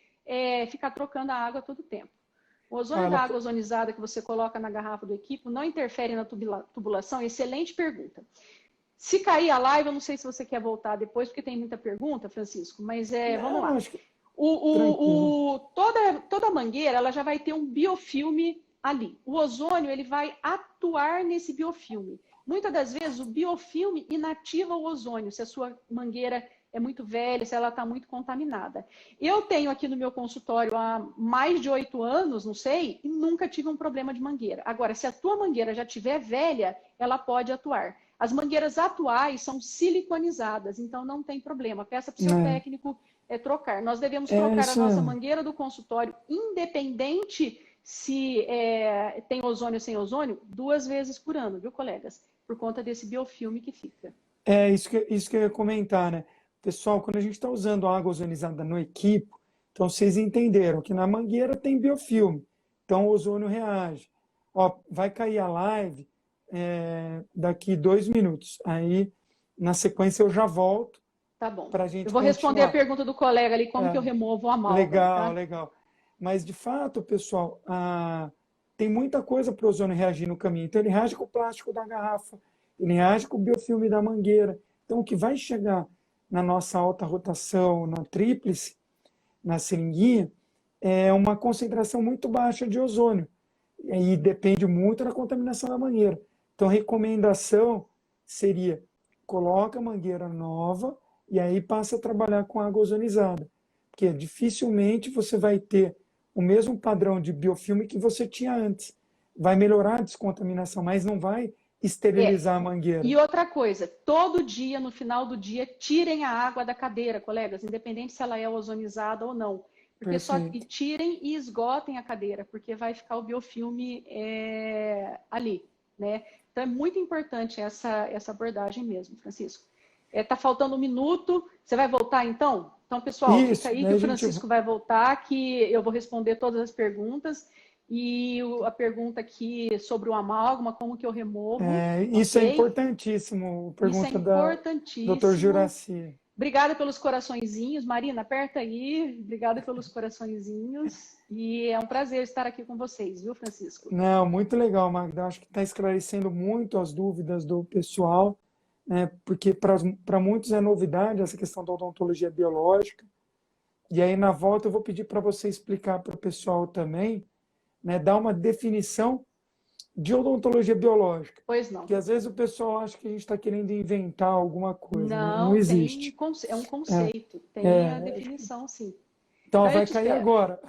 ficar trocando a água todo o tempo. O ozônio da água ozonizada que você coloca na garrafa do equipo não interfere na tubulação? Excelente pergunta. Se cair a live, eu não sei se você quer voltar depois, porque tem muita pergunta, Francisco, mas vamos lá. Acho que... Tranquilo. Toda mangueira ela já vai ter um biofilme ali. O ozônio ele vai atuar nesse biofilme. Muitas das vezes o biofilme inativa o ozônio, se a sua mangueira é muito velha, se ela está muito contaminada. Eu tenho aqui no meu consultório há mais de 8 anos, não sei, e nunca tive um problema de mangueira. Agora, se a tua mangueira já estiver velha, ela pode atuar. As mangueiras atuais são siliconizadas, então não tem problema. Peça para o seu técnico trocar. Nós devemos trocar a nossa mangueira do consultório, independente se tem ozônio ou sem ozônio, 2 vezes por ano, viu, colegas? Por conta desse biofilme que fica. Isso que eu ia comentar, né? Pessoal, quando a gente está usando água ozonizada no equipo, então vocês entenderam que na mangueira tem biofilme, então o ozônio reage. Ó, vai cair a live daqui 2 minutos. Aí, na sequência, eu já volto. Tá bom. Pra gente eu vou responder a pergunta do colega ali, como que eu removo a amálgama. Legal, tá? legal. Mas, de fato, pessoal, tem muita coisa para o ozônio reagir no caminho. Então, ele reage com o plástico da garrafa, ele reage com o biofilme da mangueira. Então, o que vai chegar na nossa alta rotação, na tríplice, na seringuinha, é uma concentração muito baixa de ozônio. E depende muito da contaminação da mangueira. Então, a recomendação seria, coloca a mangueira nova e aí passa a trabalhar com água ozonizada. Porque dificilmente você vai ter o mesmo padrão de biofilme que você tinha antes. Vai melhorar a descontaminação, mas não vai esterilizar a mangueira. E outra coisa, todo dia, no final do dia, tirem a água da cadeira, colegas, independente se ela é ozonizada ou não. Porque tirem e esgotem a cadeira, porque vai ficar o biofilme ali, né? Então é muito importante essa abordagem mesmo, Francisco. Tá faltando 1 minuto, você vai voltar então? Então, pessoal, fica aí que o Francisco vai voltar, que eu vou responder todas as perguntas. E a pergunta aqui sobre o amálgama, como que eu removo. Isso é importantíssimo, pergunta da Dr. Juraci. Obrigada pelos coraçõezinhos. Marina, aperta aí. Obrigada pelos coraçõezinhos. E é um prazer estar aqui com vocês, viu, Francisco? Não, muito legal, Magda. Acho que está esclarecendo muito as dúvidas do pessoal, né? Porque para muitos é novidade essa questão da odontologia biológica. E aí, na volta, eu vou pedir para você explicar para o pessoal também, né, dar uma definição de odontologia biológica. Pois não. Porque às vezes o pessoal acha que a gente está querendo inventar alguma coisa. Não, não existe. É um conceito. Tem a definição, sim. Então vai cair agora.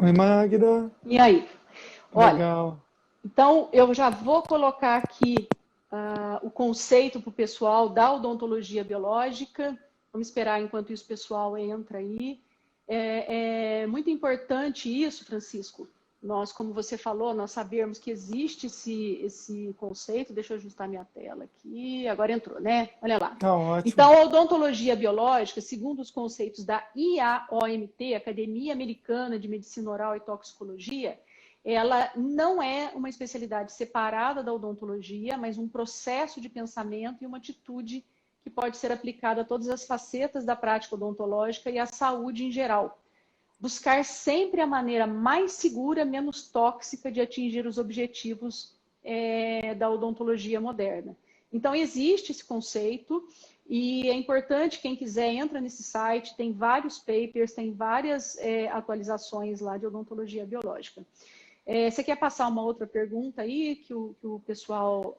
Oi, Magda. E aí? Olha, legal. Então eu já vou colocar aqui o conceito para o pessoal da odontologia biológica. Vamos esperar enquanto isso o pessoal entra aí. É muito importante isso, Francisco. Nós, como você falou, nós sabemos que existe esse conceito. Deixa eu ajustar minha tela aqui. Agora entrou, né? Olha lá. Tá ótimo. Então, a odontologia biológica, segundo os conceitos da IAOMT, Academia Americana de Medicina Oral e Toxicologia, ela não é uma especialidade separada da odontologia, mas um processo de pensamento e uma atitude que pode ser aplicada a todas as facetas da prática odontológica e à saúde em geral. Buscar sempre a maneira mais segura, menos tóxica de atingir os objetivos da odontologia moderna. Então, existe esse conceito e é importante, quem quiser, entra nesse site, tem vários papers, tem várias atualizações lá de odontologia biológica. Você quer passar uma outra pergunta aí que o pessoal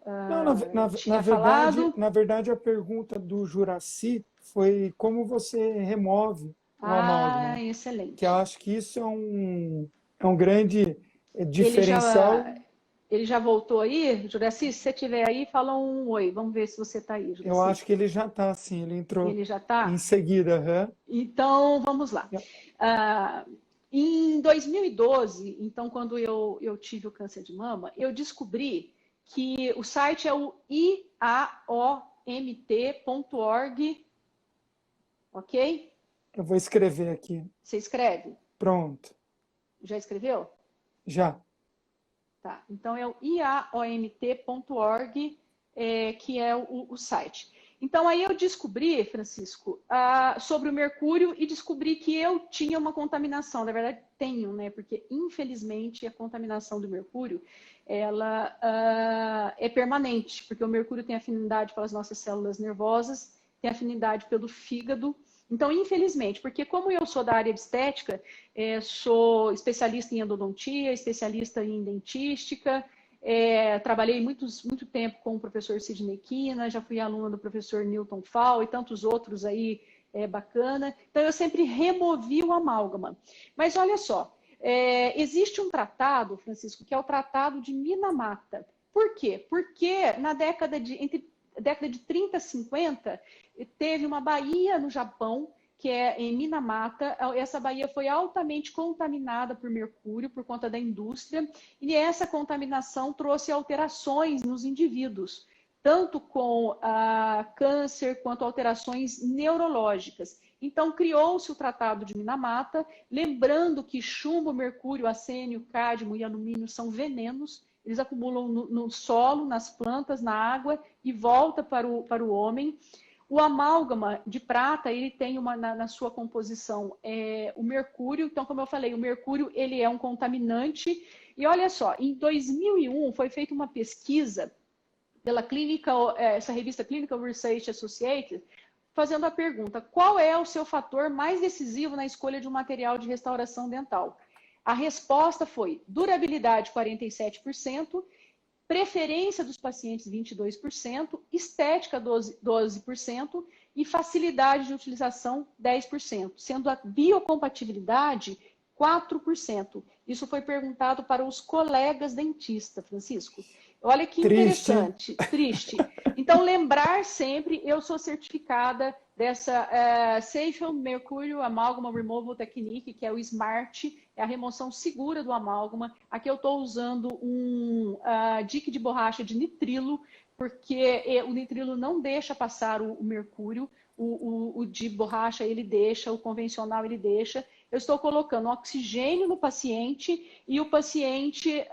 tinha falado? Na verdade, a pergunta do Juraci foi como você remove o amálgama. Excelente. Que eu acho que isso é um grande diferencial. Ele já voltou aí? Juraci, se você estiver aí, fala um oi. Vamos ver se você está aí, Juraci. Eu acho que ele já está, sim. Ele entrou em seguida. Então, vamos lá. Em 2012, então, quando eu tive o câncer de mama, eu descobri que o site é o iaomt.org, ok? Eu vou escrever aqui. Você escreve? Pronto. Já escreveu? Já. Tá, então é o iaomt.org, que é o site. Então, aí eu descobri, Francisco, sobre o mercúrio e descobri que eu tinha uma contaminação. Na verdade, tenho, né? Porque, infelizmente, a contaminação do mercúrio, ela é permanente, porque o mercúrio tem afinidade pelas nossas células nervosas, tem afinidade pelo fígado. Então, infelizmente, porque como eu sou da área de estética, sou especialista em endodontia, especialista em dentística, trabalhei muito tempo com o professor Sidney Quina, já fui aluna do professor Newton Fall e tantos outros aí bacana. Então, eu sempre removi o amálgama. Mas olha só, existe um tratado, Francisco, que é o Tratado de Minamata. Por quê? Porque entre a década de 30 e 50, teve uma baía no Japão, que é em Minamata. Essa baía foi altamente contaminada por mercúrio por conta da indústria, e essa contaminação trouxe alterações nos indivíduos, tanto com câncer quanto alterações neurológicas. Então, criou-se o Tratado de Minamata, lembrando que chumbo, mercúrio, arsênio, cádmio e alumínio são venenos. Eles acumulam no solo, nas plantas, na água e volta para o homem. O amálgama de prata, ele tem na sua composição o mercúrio. Então, como eu falei, o mercúrio ele é um contaminante. E olha só, em 2001 foi feita uma pesquisa pela essa revista Clinical Research Associated, fazendo a pergunta: qual é o seu fator mais decisivo na escolha de um material de restauração dental? A resposta foi durabilidade, 47%, preferência dos pacientes, 22%, estética, 12% e facilidade de utilização, 10%, sendo a biocompatibilidade, 4%. Isso foi perguntado para os colegas dentistas, Francisco. Olha que interessante, triste. Então, lembrar sempre, eu sou certificada dessa Safe Mercury Amalgam Removal Technique, que é o SMART, é a remoção segura do amálgama. Aqui eu estou usando um dique de borracha de nitrilo, porque o nitrilo não deixa passar o mercúrio, o de borracha ele deixa, o convencional ele deixa. Eu estou colocando oxigênio no paciente e o paciente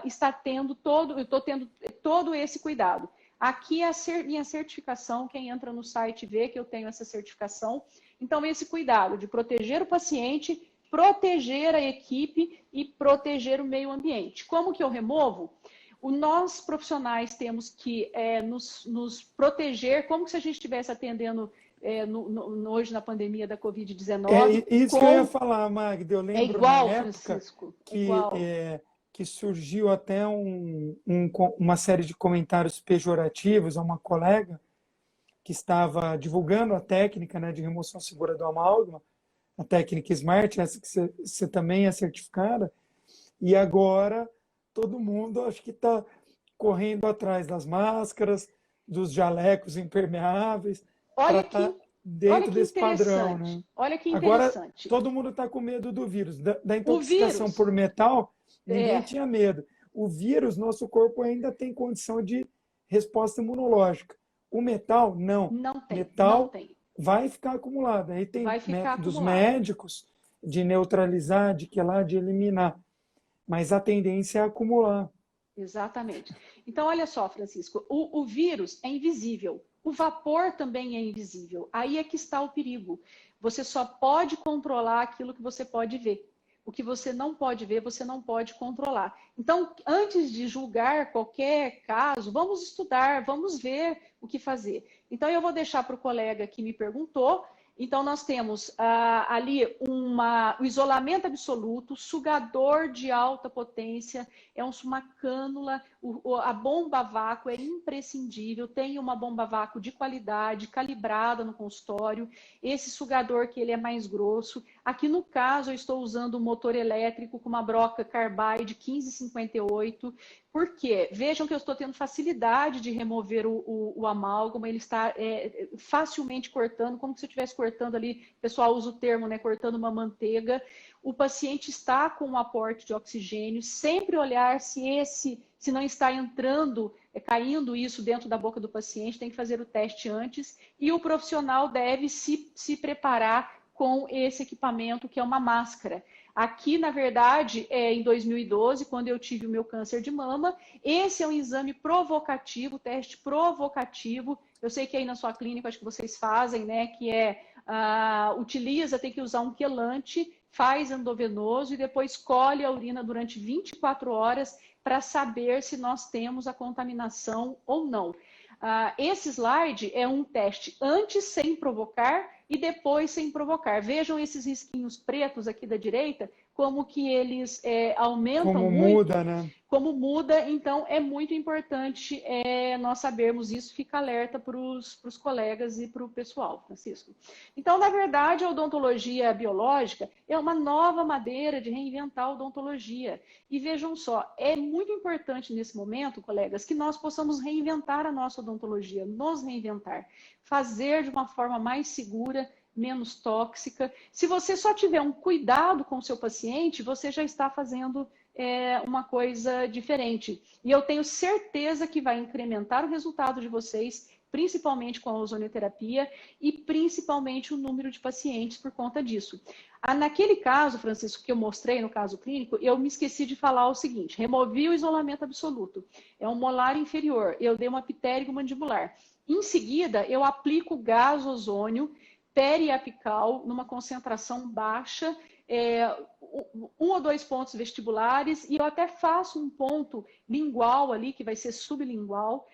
está tendo eu estou tendo todo esse cuidado. Aqui é a minha certificação, quem entra no site vê que eu tenho essa certificação. Então, esse cuidado de proteger o paciente, proteger a equipe e proteger o meio ambiente. Como que eu removo? Nós, profissionais, temos que nos proteger, como se a gente estivesse atendendo hoje na pandemia da Covid-19. Isso que eu ia falar, Magda. Eu lembro igual, na época Francisco, que surgiu até uma série de comentários pejorativos a uma colega que estava divulgando a técnica, né, de remoção segura do amálgama, a técnica SMART, essa que você também é certificada, e agora todo mundo acho que está correndo atrás das máscaras, dos jalecos impermeáveis, para estar dentro desse padrão, né? Olha que interessante. Agora todo mundo está com medo do vírus. Da intoxicação por metal, ninguém tinha medo. O vírus, nosso corpo ainda tem condição de resposta imunológica. O metal, não. Não tem. Metal não tem. vai ficar acumulado. Aí tem métodos médicos de neutralizar, de eliminar. Mas a tendência é acumular. Exatamente. Então, olha só, Francisco, o vírus é invisível. O vapor também é invisível. Aí é que está o perigo. Você só pode controlar aquilo que você pode ver. O que você não pode ver, você não pode controlar. Então, antes de julgar qualquer caso, vamos estudar, vamos ver o que fazer. Então, eu vou deixar para o colega que me perguntou. Então, nós temos ali o isolamento absoluto, sugador de alta potência, uma cânula, a bomba a vácuo é imprescindível, tem uma bomba a vácuo de qualidade, calibrada no consultório, esse sugador que ele é mais grosso. Aqui no caso eu estou usando um motor elétrico com uma broca Carbide 1558, porque vejam que eu estou tendo facilidade de remover o amálgama, ele está facilmente cortando, como se eu estivesse cortando ali, o pessoal usa o termo, né, cortando uma manteiga. O paciente está com um aporte de oxigênio, sempre olhar se não está entrando, caindo isso dentro da boca do paciente, tem que fazer o teste antes, e o profissional deve se preparar com esse equipamento, que é uma máscara. Aqui, na verdade, em 2012, quando eu tive o meu câncer de mama, esse é um exame provocativo, teste provocativo, Eu sei que aí na sua clínica, acho que vocês fazem, né? Que utiliza, tem que usar um quelante, faz endovenoso e depois colhe a urina durante 24 horas para saber se nós temos a contaminação ou não. Esse slide é um teste antes sem provocar e depois sem provocar. Vejam esses risquinhos pretos aqui da direita, como que eles aumentam Como muito. muda, né? Como muda, então é muito importante nós sabermos isso, fica alerta para os colegas e para o pessoal, Francisco. Então, na verdade, a odontologia biológica é uma nova maneira de reinventar a odontologia. E vejam só, é muito importante nesse momento, colegas, que nós possamos reinventar a nossa odontologia, nos reinventar, fazer de uma forma mais segura, menos tóxica. Se você só tiver um cuidado com o seu paciente, você já está fazendo uma coisa diferente. E eu tenho certeza que vai incrementar o resultado de vocês, principalmente com a ozonioterapia e principalmente o número de pacientes por conta disso. Naquele caso, Francisco, que eu mostrei no caso clínico, eu me esqueci de falar o seguinte: removi o isolamento absoluto. É um molar inferior, eu dei uma pitérigo-mandibular. Em seguida, eu aplico gás ozônio periapical numa concentração baixa, 1 ou 2 pontos vestibulares, e eu até faço um ponto lingual ali, que vai ser sublingual,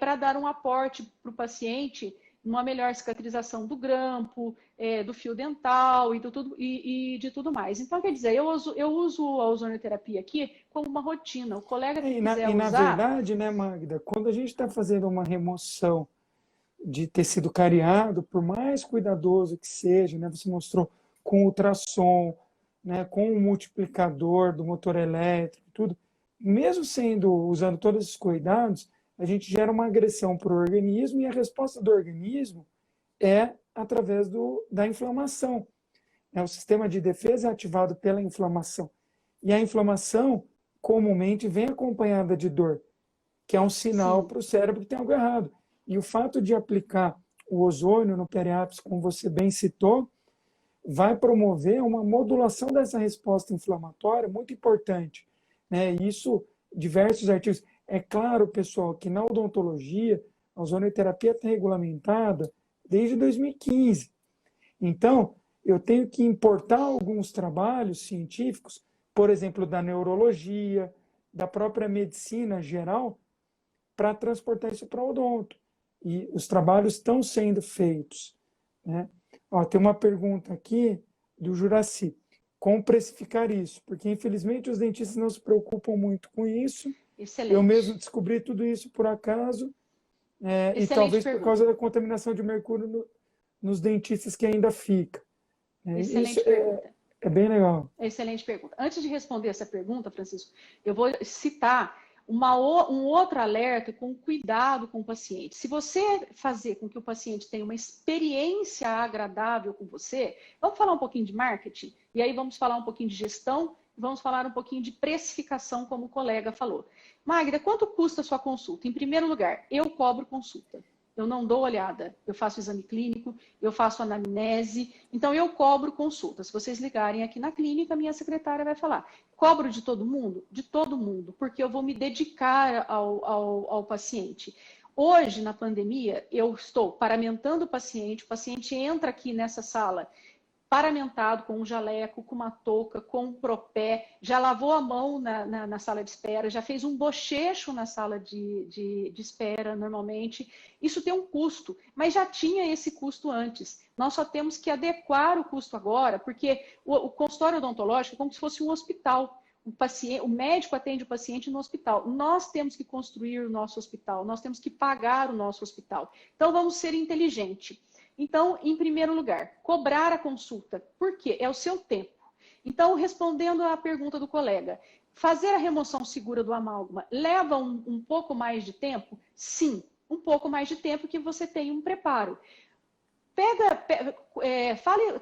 para dar um aporte para o paciente, uma melhor cicatrização do grampo, do fio dental e de tudo mais. Então, quer dizer, eu uso a ozonioterapia aqui como uma rotina. O colega que quiser Na usar... verdade, né, Magda, quando a gente está fazendo uma remoção de tecido cariado, por mais cuidadoso que seja, né, você mostrou com ultrassom, né, com o multiplicador do motor elétrico, tudo, mesmo usando todos esses cuidados, a gente gera uma agressão para o organismo e a resposta do organismo é através da inflamação. O sistema de defesa é ativado pela inflamação. E a inflamação, comumente, vem acompanhada de dor, que é um sinal para o cérebro que tem algo errado. E o fato de aplicar o ozônio no periápice, como você bem citou, vai promover uma modulação dessa resposta inflamatória muito importante, né? Isso, diversos artigos. É claro, pessoal, que na odontologia, a ozonioterapia está regulamentada desde 2015. Então, eu tenho que importar alguns trabalhos científicos, por exemplo, da neurologia, da própria medicina geral, para transportar isso para o odonto. E os trabalhos estão sendo feitos, né? Tem uma pergunta aqui do Juraci. Como precificar isso? Porque, infelizmente, os dentistas não se preocupam muito com isso. Excelente. Eu mesmo descobri tudo isso por acaso, e talvez por causa da contaminação de mercúrio nos dentistas que ainda fica. Excelente isso pergunta. É bem legal. Excelente pergunta. Antes de responder essa pergunta, Francisco, eu vou citar um outro alerta com cuidado com o paciente. Se você fazer com que o paciente tenha uma experiência agradável com você, vamos falar um pouquinho de marketing, e aí vamos falar um pouquinho de gestão, vamos falar um pouquinho de precificação, como o colega falou. Magda, quanto custa a sua consulta? Em primeiro lugar, eu cobro consulta. Eu não dou olhada, eu faço exame clínico, eu faço anamnese, então eu cobro consulta. Se vocês ligarem aqui na clínica, minha secretária vai falar. Cobro de todo mundo? De todo mundo, porque eu vou me dedicar ao paciente. Hoje, na pandemia, eu estou paramentando o paciente entra aqui nessa sala paramentado com um jaleco, com uma touca, com um propé, já lavou a mão na sala de espera, já fez um bochecho na sala de espera normalmente. Isso tem um custo, mas já tinha esse custo antes. Nós só temos que adequar o custo agora, porque o consultório odontológico é como se fosse um hospital. O médico atende o paciente no hospital. Nós temos que construir o nosso hospital, nós temos que pagar o nosso hospital. Então, vamos ser inteligentes. Então, em primeiro lugar, cobrar a consulta. Por quê? É o seu tempo. Então, respondendo à pergunta do colega, fazer a remoção segura do amálgama leva um pouco mais de tempo? Sim, um pouco mais de tempo que você tem um preparo.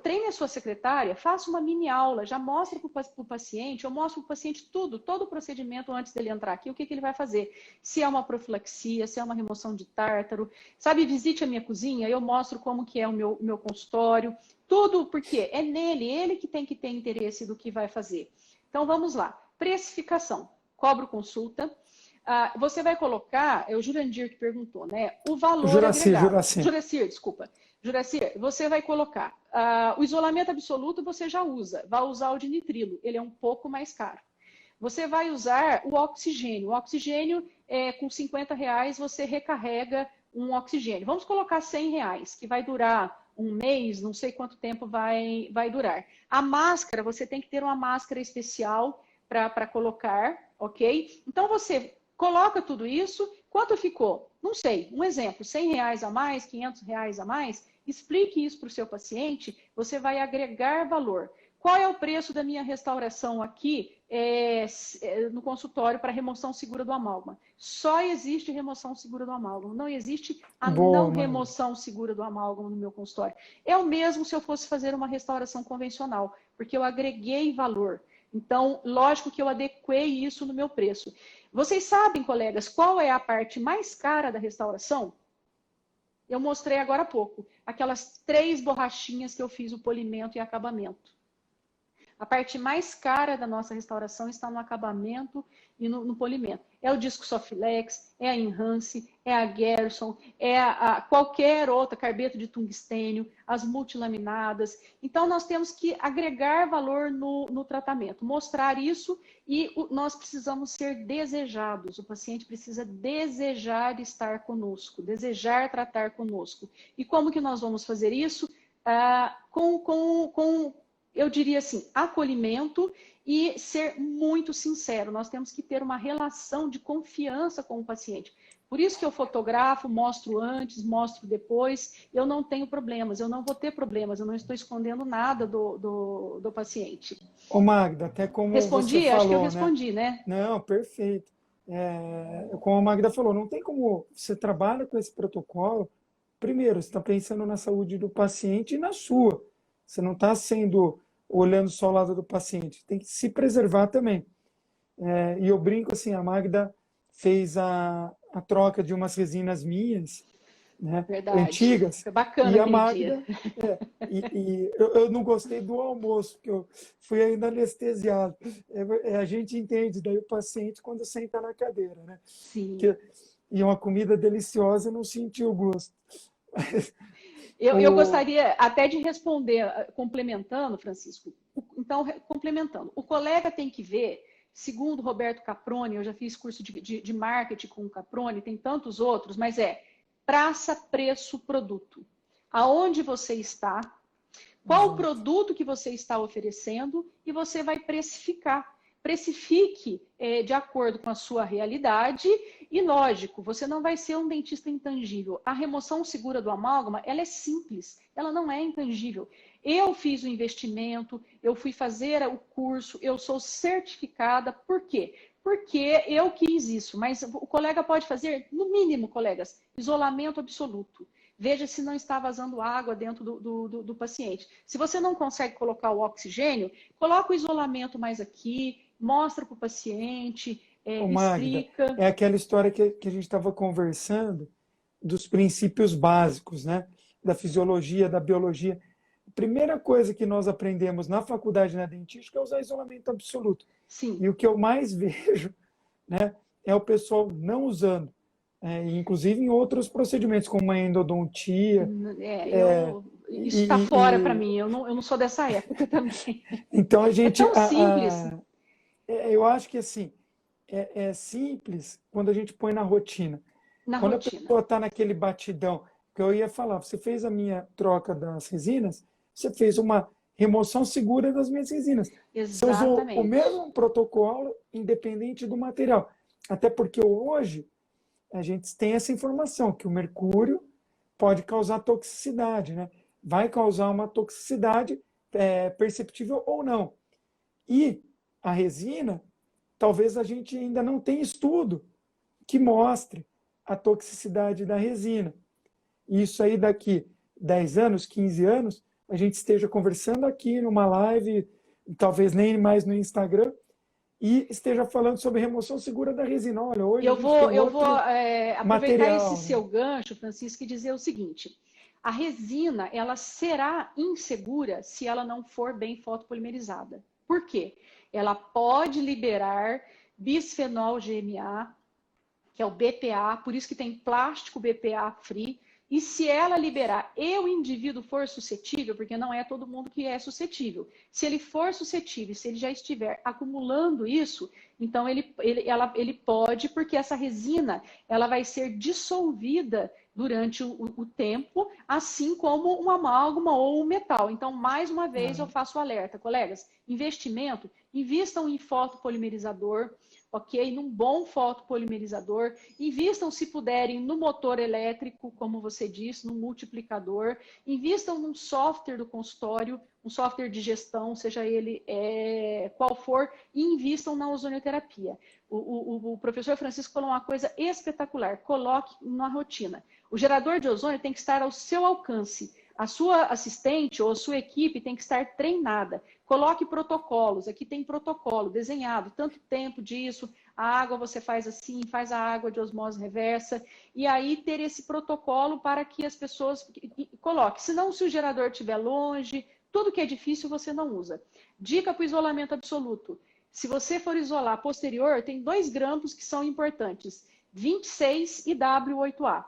Treine a sua secretária, faça uma mini aula, já mostra para o paciente, eu mostro para o paciente todo o procedimento antes dele entrar aqui, o que ele vai fazer. Se é uma profilaxia, se é uma remoção de tártaro, sabe, visite a minha cozinha, eu mostro como que é o meu consultório, tudo, porque é ele que tem que ter interesse do que vai fazer. Então, vamos lá. Precificação. Cobro consulta. Você vai colocar, é o Jurandir que perguntou, né? O valor Juraci, agregado. Juraci. Juracir, desculpa. Juracir, você vai colocar. O isolamento absoluto você já usa. Vai usar o de nitrilo. Ele é um pouco mais caro. Você vai usar o oxigênio. O oxigênio, com R$ 50, você recarrega um oxigênio. Vamos colocar R$ 100, que vai durar um mês, não sei quanto tempo vai durar. A máscara, você tem que ter uma máscara especial para colocar, ok? Então, você coloca tudo isso. Quanto ficou? Não sei. Um exemplo, R$ 100 a mais, R$ 500 a mais. Explique isso para o seu paciente, você vai agregar valor. Qual é o preço da minha restauração aqui no consultório para remoção segura do amálgama? Só existe remoção segura do amálgama. Não existe a não remoção segura do amálgama no meu consultório. É o mesmo se eu fosse fazer uma restauração convencional, porque eu agreguei valor. Então, lógico que eu adequei isso no meu preço. Vocês sabem, colegas, qual é a parte mais cara da restauração? Eu mostrei agora há pouco. Aquelas 3 borrachinhas que eu fiz o polimento e acabamento. A parte mais cara da nossa restauração está no acabamento e no polimento. É o disco Soflex, é a Enhance, é a Gerson, é qualquer outra, carbeto de tungstênio, as multilaminadas. Então, nós temos que agregar valor no tratamento, mostrar isso e nós precisamos ser desejados. O paciente precisa desejar estar conosco, desejar tratar conosco. E como que nós vamos fazer isso? Eu diria assim, acolhimento e ser muito sincero. Nós temos que ter uma relação de confiança com o paciente. Por isso que eu fotografo, mostro antes, mostro depois. Eu não tenho problemas, eu não vou ter problemas, eu não estou escondendo nada do paciente. Ô Magda, até como Respondi? você falou, acho que eu respondi, né? Não, perfeito. Como a Magda falou, não tem como você trabalha com esse protocolo. Primeiro, você está pensando na saúde do paciente e na sua. Você não está olhando só o lado do paciente, tem que se preservar também. E eu brinco assim, a Magda fez a troca de umas resinas minhas, né, Verdade. antigas, Foi bacana e a aquele Magda, dia. eu não gostei do almoço, porque eu fui ainda anestesiado. A gente entende, daí o paciente quando senta na cadeira, né? Sim. E uma comida deliciosa, eu não senti o gosto. Eu gostaria até de responder, complementando, Francisco. Então, complementando. O colega tem que ver, segundo Roberto Caproni, eu já fiz curso de marketing com o Caproni, tem tantos outros, mas praça, preço, produto. Aonde você está, qual o produto que você está oferecendo e você vai precificar. Precifique de acordo com a sua realidade e, lógico, você não vai ser um dentista intangível. A remoção segura do amálgama, ela é simples, ela não é intangível. Eu fiz o investimento, eu fui fazer o curso, eu sou certificada. Por quê? Porque eu quis isso, mas o colega pode fazer, no mínimo, colegas, isolamento absoluto. Veja se não está vazando água dentro do paciente. Se você não consegue colocar o oxigênio, coloca o isolamento mais aqui, mostra para o paciente, Magda, explica. é aquela história que a gente estava conversando dos princípios básicos, né? Da fisiologia, da biologia. A primeira coisa que nós aprendemos na faculdade na dentística é usar isolamento absoluto. Sim. E o que eu mais vejo, né, é o pessoal não usando. Inclusive em outros procedimentos, como a endodontia. Isso está fora para mim, eu não sou dessa época também. Então a gente. É tão simples. Eu acho que assim, é simples quando a gente põe na rotina. Quando a pessoa está naquele batidão, que eu ia falar, você fez a minha troca das resinas, você fez uma remoção segura das minhas resinas. Exatamente. Você usou o mesmo protocolo, independente do material. Até porque hoje a gente tem essa informação, que o mercúrio pode causar toxicidade, né? Vai causar uma toxicidade perceptível ou não. E a resina, talvez a gente ainda não tenha estudo que mostre a toxicidade da resina. E isso aí daqui 10 anos, 15 anos, a gente esteja conversando aqui numa live, talvez nem mais no Instagram, e esteja falando sobre remoção segura da resina. Olha, hoje eu vou aproveitar material, esse seu gancho, Francisco, e dizer o seguinte: a resina ela será insegura se ela não for bem fotopolimerizada. Por quê? Ela pode liberar bisfenol GMA, que é o BPA, por isso que tem plástico BPA free. E se ela liberar e o indivíduo for suscetível, porque não é todo mundo que é suscetível, se ele for suscetível, se ele já estiver acumulando isso, então ele pode, porque essa resina ela vai ser dissolvida durante o tempo, assim como um amálgama ou um metal. Então, mais uma vez, eu faço o alerta. Colegas, investimento, invistam em fotopolimerizador, ok? Num bom fotopolimerizador. Invistam, se puderem, no motor elétrico, como você disse, no multiplicador. Invistam num software do consultório, um software de gestão, seja ele qual for, e invistam na ozonioterapia. O professor Francisco falou uma coisa espetacular: coloque na rotina. O gerador de ozônio tem que estar ao seu alcance. A sua assistente ou a sua equipe tem que estar treinada. Coloque protocolos. Aqui tem protocolo desenhado, tanto tempo disso, a água você faz assim, faz a água de osmose reversa, e aí ter esse protocolo para que as pessoas coloquem. Senão, se o gerador estiver longe, tudo que é difícil você não usa. Dica para o isolamento absoluto. Se você for isolar posterior, tem 2 grampos que são importantes, 26 e W8A.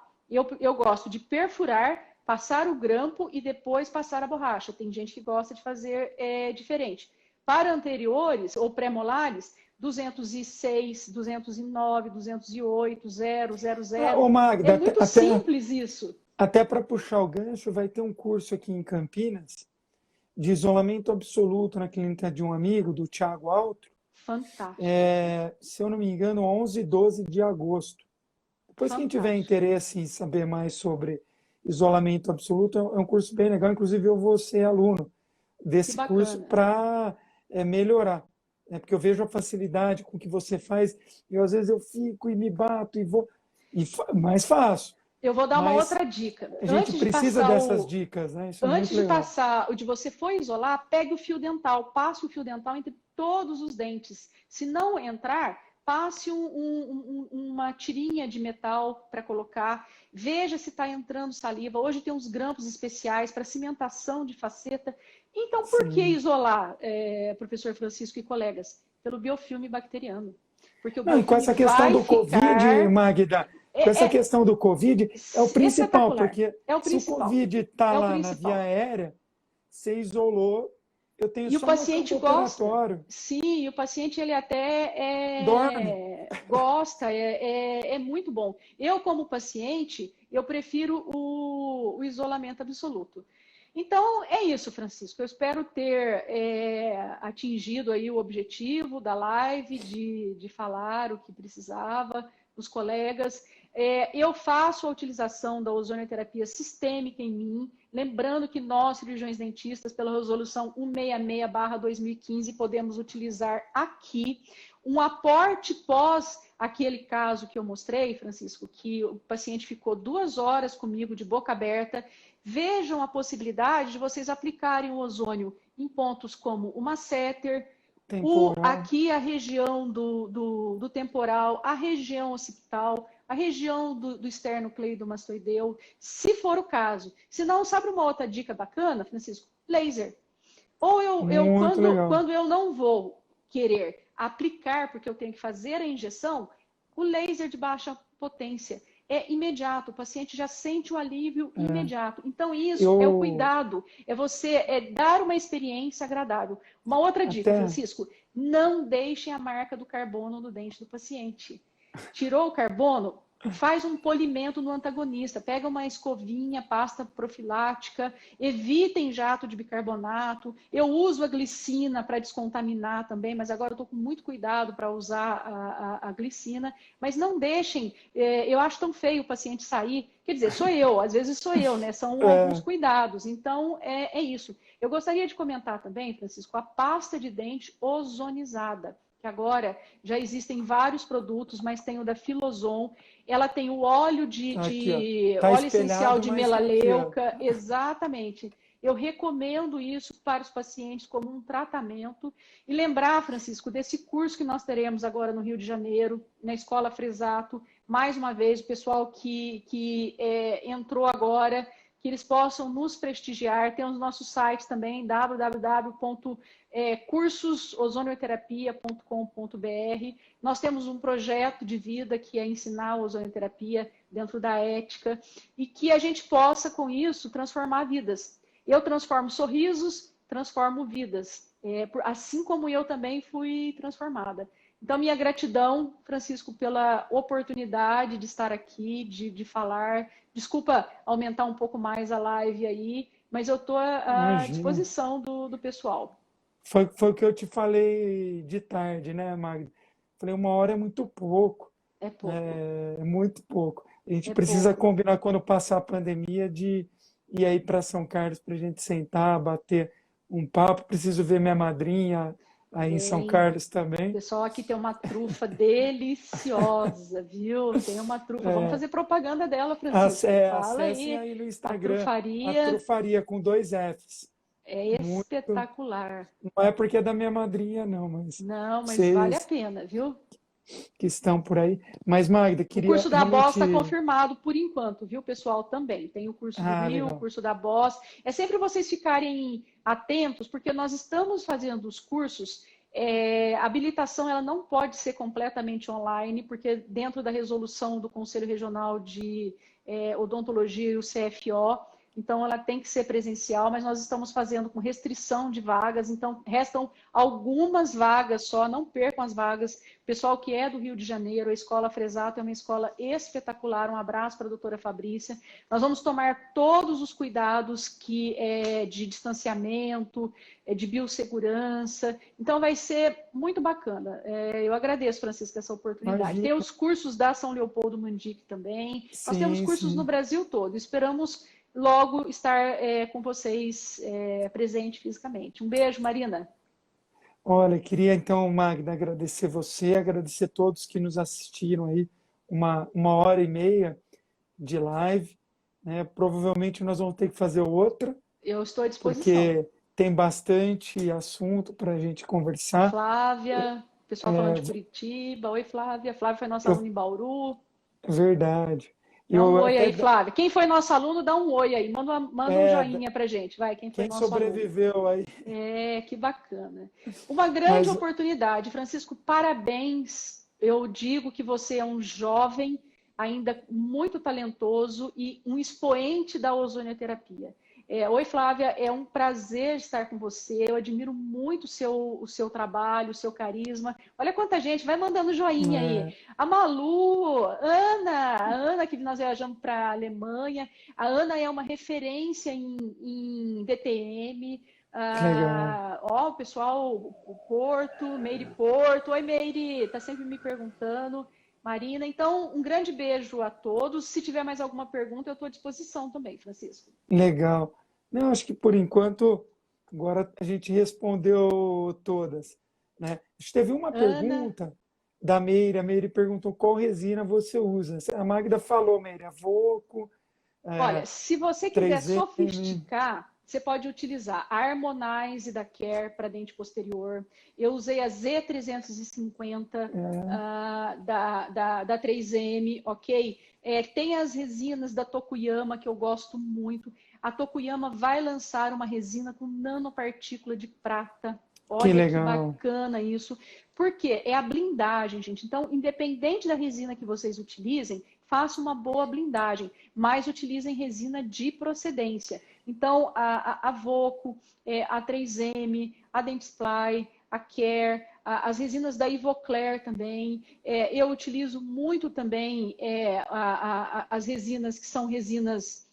Eu gosto de perfurar, passar o grampo e depois passar a borracha. Tem gente que gosta de fazer diferente. Para anteriores ou pré-molares, 206, 209, 208, 0, 00. Ô, Magda, É muito simples isso. Até para puxar o gancho, vai ter um curso aqui em Campinas de isolamento absoluto na clínica de um amigo, do Thiago Altro. Fantástico. Se eu não me engano, 11 e 12 de agosto. Depois, quem tiver interesse em saber mais sobre isolamento absoluto, é um curso bem legal. Inclusive, eu vou ser aluno desse curso para melhorar. Porque eu vejo a facilidade com que você faz. E às vezes eu fico e me bato e vou. Mas faço. Eu vou dar uma outra dica. A gente precisa dessas dicas, né? Isso antes de passar, de você for isolar, pegue o fio dental, passe o fio dental entre todos os dentes. Se não entrar, passe uma tirinha de metal para colocar, veja se está entrando saliva. Hoje tem uns grampos especiais para cimentação de faceta. Então, por que isolar, professor Francisco e colegas? Pelo biofilme bacteriano. Porque o biofilme com essa questão do Covid, Magda, com essa questão do Covid, é o principal, porque se o Covid está lá na via aérea, você isolou. Eu tenho e só o paciente gosta. operatório. Sim, e o paciente ele até dorme. Gosta, é muito bom. Eu, como paciente, eu prefiro o isolamento absoluto. Então, é isso, Francisco. Eu espero ter atingido aí o objetivo da live, de falar o que precisava, os colegas. Eu faço a utilização da ozonioterapia sistêmica em mim, lembrando que nós, cirurgiões dentistas, pela resolução 166/2015, podemos utilizar aqui um aporte pós aquele caso que eu mostrei, Francisco, que o paciente ficou 2 horas comigo de boca aberta. Vejam a possibilidade de vocês aplicarem o ozônio em pontos como o masseter, aqui a região do temporal, a região occipital, a região do esternocleidomastoideu, se for o caso. Se não, sabe uma outra dica bacana, Francisco? Laser. Ou quando eu não vou querer aplicar, porque eu tenho que fazer a injeção, o laser de baixa potência. É imediato, o paciente já sente o alívio imediato. Então, isso é o cuidado, é você dar uma experiência agradável. Uma outra dica, Francisco, não deixem a marca do carbono no dente do paciente. Tirou o carbono? Faz um polimento no antagonista, pega uma escovinha, pasta profilática, evitem jato de bicarbonato. Eu uso a glicina para descontaminar também, mas agora eu estou com muito cuidado para usar a glicina. Mas não deixem, eu acho tão feio o paciente sair, quer dizer, às vezes sou eu, né? São alguns cuidados. Então, é isso. Eu gostaria de comentar também, Francisco, a pasta de dente ozonizada, que agora já existem vários produtos, mas tem o da Filozon. Ela tem o óleo óleo essencial de melaleuca, exatamente. Eu recomendo isso para os pacientes como um tratamento. E lembrar, Francisco, desse curso que nós teremos agora no Rio de Janeiro, na Escola Fresato. Mais uma vez, o pessoal que entrou agora, que eles possam nos prestigiar. Tem os nossos sites também, cursos ozonioterapia.com.br. Nós temos um projeto de vida que é ensinar a ozonioterapia dentro da ética e que a gente possa, com isso, transformar vidas. Eu transformo sorrisos, transformo vidas, assim como eu também fui transformada. Então, minha gratidão, Francisco, pela oportunidade de estar aqui, de falar. Desculpa aumentar um pouco mais a live aí, mas eu estou à Imagina. disposição do pessoal. Foi o que eu te falei de tarde, né, Magda? Falei, 1 hora é muito pouco, É pouco, é muito pouco. A gente é precisa pouco. combinar quando passar a pandemia de ir aí para São Carlos para a gente sentar, bater um papo. Preciso ver minha madrinha aí em São Vem. Carlos também. Pessoal, aqui tem uma trufa deliciosa, viu? Tem uma trufa. Vamos fazer propaganda dela, Francisco. Fala Acessem aí. aí no A Instagram, a trufaria Trufaria com 2 Fs. é Muito. espetacular. Não é porque é da minha madrinha, não, mas Não, mas vale a vocês pena, viu? que estão por aí. Mas, Magda, O queria curso da Boss está realmente. confirmado por enquanto, viu, pessoal? Também. Tem o curso do Ah, Rio, o legal. curso da Boss. É sempre vocês ficarem atentos, porque nós estamos fazendo os cursos. A habilitação ela não pode ser completamente online, porque dentro da resolução do Conselho Regional de Odontologia e o CFO, então ela tem que ser presencial, mas nós estamos fazendo com restrição de vagas, então restam algumas vagas só, não percam as vagas. Pessoal que é do Rio de Janeiro, a Escola Fresato é uma escola espetacular. Um abraço para a doutora Fabrícia. Nós vamos tomar todos os cuidados de distanciamento, de biossegurança. Então, vai ser muito bacana. Eu agradeço, Francisco, essa oportunidade. Tem Imagina. os cursos da São Leopoldo Mandique também. Nós temos Sim, cursos no sim. Brasil todo. Esperamos logo estar com vocês presente fisicamente. Um beijo, Marina. Olha, queria então, Magda, agradecer você, agradecer todos que nos assistiram aí, 1 hora e meia de live, né? Provavelmente nós vamos ter que fazer outra, Eu estou à disposição. porque tem bastante assunto para a gente A conversar. Flávia, pessoal falando É, de Curitiba. Oi, Flávia. Flávia foi nossa aluna eu, em Bauru. verdade. Dá um Eu oi até, aí, Flávia. Quem foi nosso aluno, dá um oi aí. Manda um é, joinha pra gente, vai. Quem foi quem nosso aluno? sobreviveu aí, Que bacana. Uma grande mas oportunidade. Francisco, parabéns. Eu digo que você é um jovem, ainda muito talentoso e um expoente da ozonioterapia. Oi, Flávia, é um prazer estar com você. Eu admiro muito o seu trabalho, o seu carisma. Olha quanta gente, vai mandando joinha aí. é, A Malu, a Ana, que nós viajamos para a Alemanha. A Ana é uma referência em DTM. que legal. O pessoal, o Porto, Meire Porto. Oi, Meire, tá sempre me perguntando. Marina, então, um grande beijo a todos. Se tiver mais alguma pergunta, eu estou à disposição também, Francisco. Legal. Não, acho que por enquanto, agora a gente respondeu todas, né? A gente teve uma Ana, pergunta da Meire. A Meire perguntou qual resina você usa. A Magda falou, Meire, a Voco, olha, é, se você quiser 3M. sofisticar, você pode utilizar a Harmonize da Care para dente posterior. Eu usei a Z350 da 3M, ok? Tem as resinas da Tokuyama que eu gosto muito. A Tokuyama vai lançar uma resina com nanopartícula de prata. Que Olha que legal. bacana isso. Por quê? É a blindagem, gente. Então, independente da resina que vocês utilizem, faça uma boa blindagem, mas utilizem resina de procedência. Então, a Voco, a 3M, a Dentsply, a Care, as resinas da Ivoclar também. Eu utilizo muito também as resinas que são resinas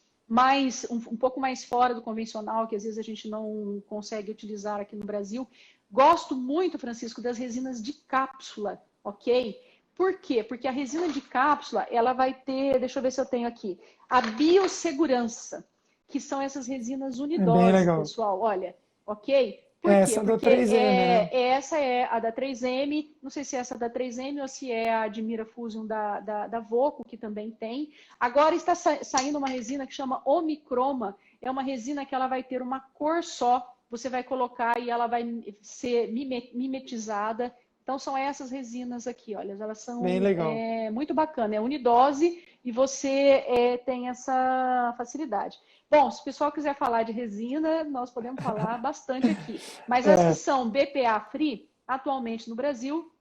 um pouco mais fora do convencional, que às vezes a gente não consegue utilizar aqui no Brasil. Gosto muito, Francisco, das resinas de cápsula, ok? Por quê? Porque a resina de cápsula, ela vai ter, deixa eu ver se eu tenho aqui, a biossegurança, que são essas resinas É bem unidose, legal. pessoal, olha, ok? Por quê? Essa da Porque 3M, né? essa é a da 3M, não sei se é essa da 3M ou se é a Admira Fusion da Voco, que também tem. Agora está saindo uma resina que chama Omicroma, é uma resina que ela vai ter uma cor só, você vai colocar e ela vai ser mimetizada. Então, são essas resinas aqui, olha, elas são Bem legal. muito bacana, é unidose e você tem essa facilidade. Bom, se o pessoal quiser falar de resina, nós podemos falar bastante aqui. Mas as que É, são BPA Free, atualmente no Brasil,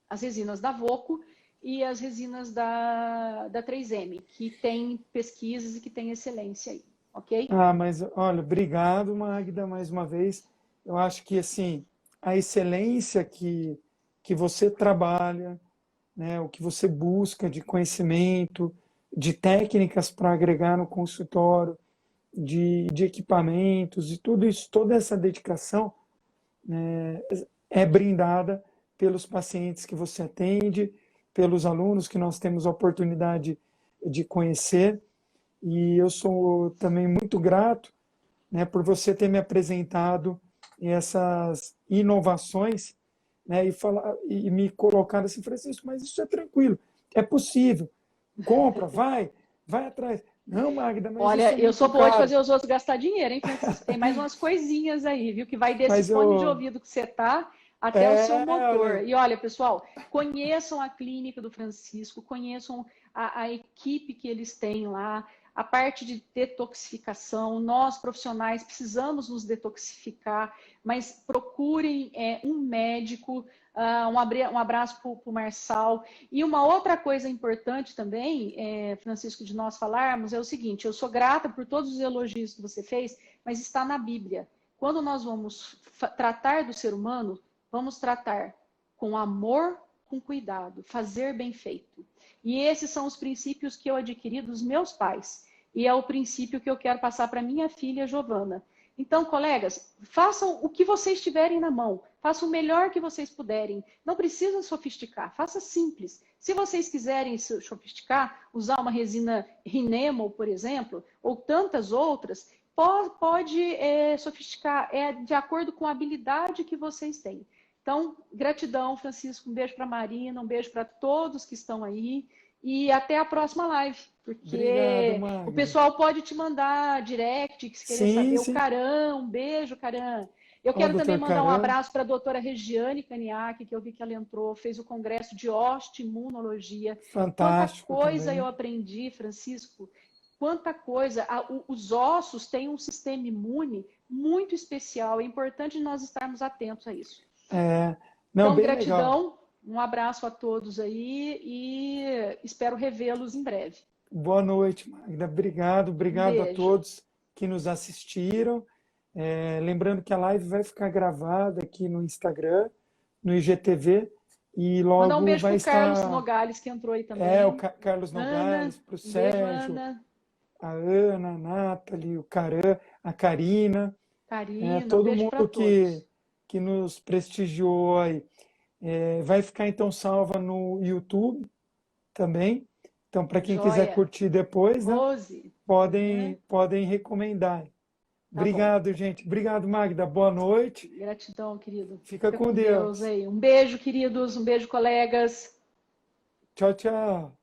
as resinas da Voco e as resinas da 3M, que tem pesquisas e que tem excelência aí, ok? mas olha, obrigado, Magda, mais uma vez. Eu acho que assim, a excelência que você trabalha, né, o que você busca de conhecimento, de técnicas para agregar no consultório, de equipamentos e tudo isso, toda essa dedicação é brindada pelos pacientes que você atende, pelos alunos que nós temos a oportunidade de conhecer. E eu sou também muito grato, né, por você ter me apresentado essas inovações, né, e me colocar assim, Francisco, mas isso é tranquilo, é possível, compra, vai atrás. Não, Magda, mas isso Olha, é eu muito sou boa de caro. fazer os outros gastar dinheiro, hein, Francisco? Tem mais umas coisinhas aí, viu? Que vai desse Mas fone de eu, ouvido que você tá até o seu motor. olha, E olha, pessoal, conheçam a clínica do Francisco, conheçam a equipe que eles têm lá, a parte de detoxificação. Nós, profissionais, precisamos nos detoxificar, mas procurem um médico. Um abraço para o Marçal. E uma outra coisa importante também, Francisco, de nós falarmos, é o seguinte: eu sou grata por todos os elogios que você fez, mas está na Bíblia. Quando nós vamos tratar do ser humano, vamos tratar com amor, com cuidado, fazer bem feito. E esses são os princípios que eu adquiri dos meus pais. E é o princípio que eu quero passar para minha filha, Giovana. Então, colegas, façam o que vocês tiverem na mão. Façam o melhor que vocês puderem. Não precisam sofisticar, faça simples. Se vocês quiserem sofisticar, usar uma resina Rinemo, por exemplo, ou tantas outras, pode sofisticar, de acordo com a habilidade que vocês têm. Então, gratidão, Francisco, um beijo para a Marina, um beijo para todos que estão aí. E até a próxima live, obrigado, porque o Magda. pessoal pode te mandar direct, se querer Sim, saber. O sim. Caran, um beijo, Caran. Eu Ó, quero também doutor mandar um Caran, abraço para a doutora Regiane Caniac, que eu vi que ela entrou, fez o congresso de osteoimunologia. Quanta fantástico coisa eu também. aprendi, Francisco. Quanta coisa. Os ossos têm um sistema imune muito especial. É importante nós estarmos atentos a isso. É, não, Então, bem legal. gratidão, um abraço a todos aí e espero revê-los em breve. Boa noite, Magda. Obrigado, Um obrigado a beijo. todos que nos assistiram. Lembrando que a live vai ficar gravada aqui no Instagram, no IGTV, e Mandar um logo beijo vai para o Carlos estar Nogales, que entrou aí o também. Carlos Ana, Nogales, para o um beijo, Sérgio, Ana. a Ana, a Nathalie, o Caran, a Karina, Karina, um todo beijo para mundo todos. que nos prestigiou aí. Vai ficar então salva no YouTube também. Então, para quem quiser Joia. curtir depois, né, Rose, né? podem recomendar. Tá bom. Obrigado, gente. Obrigado, Magda. Boa noite. Gratidão, querido. Fica Fica com com Deus Deus. aí. Um beijo, queridos. Um beijo, colegas. Tchau, tchau.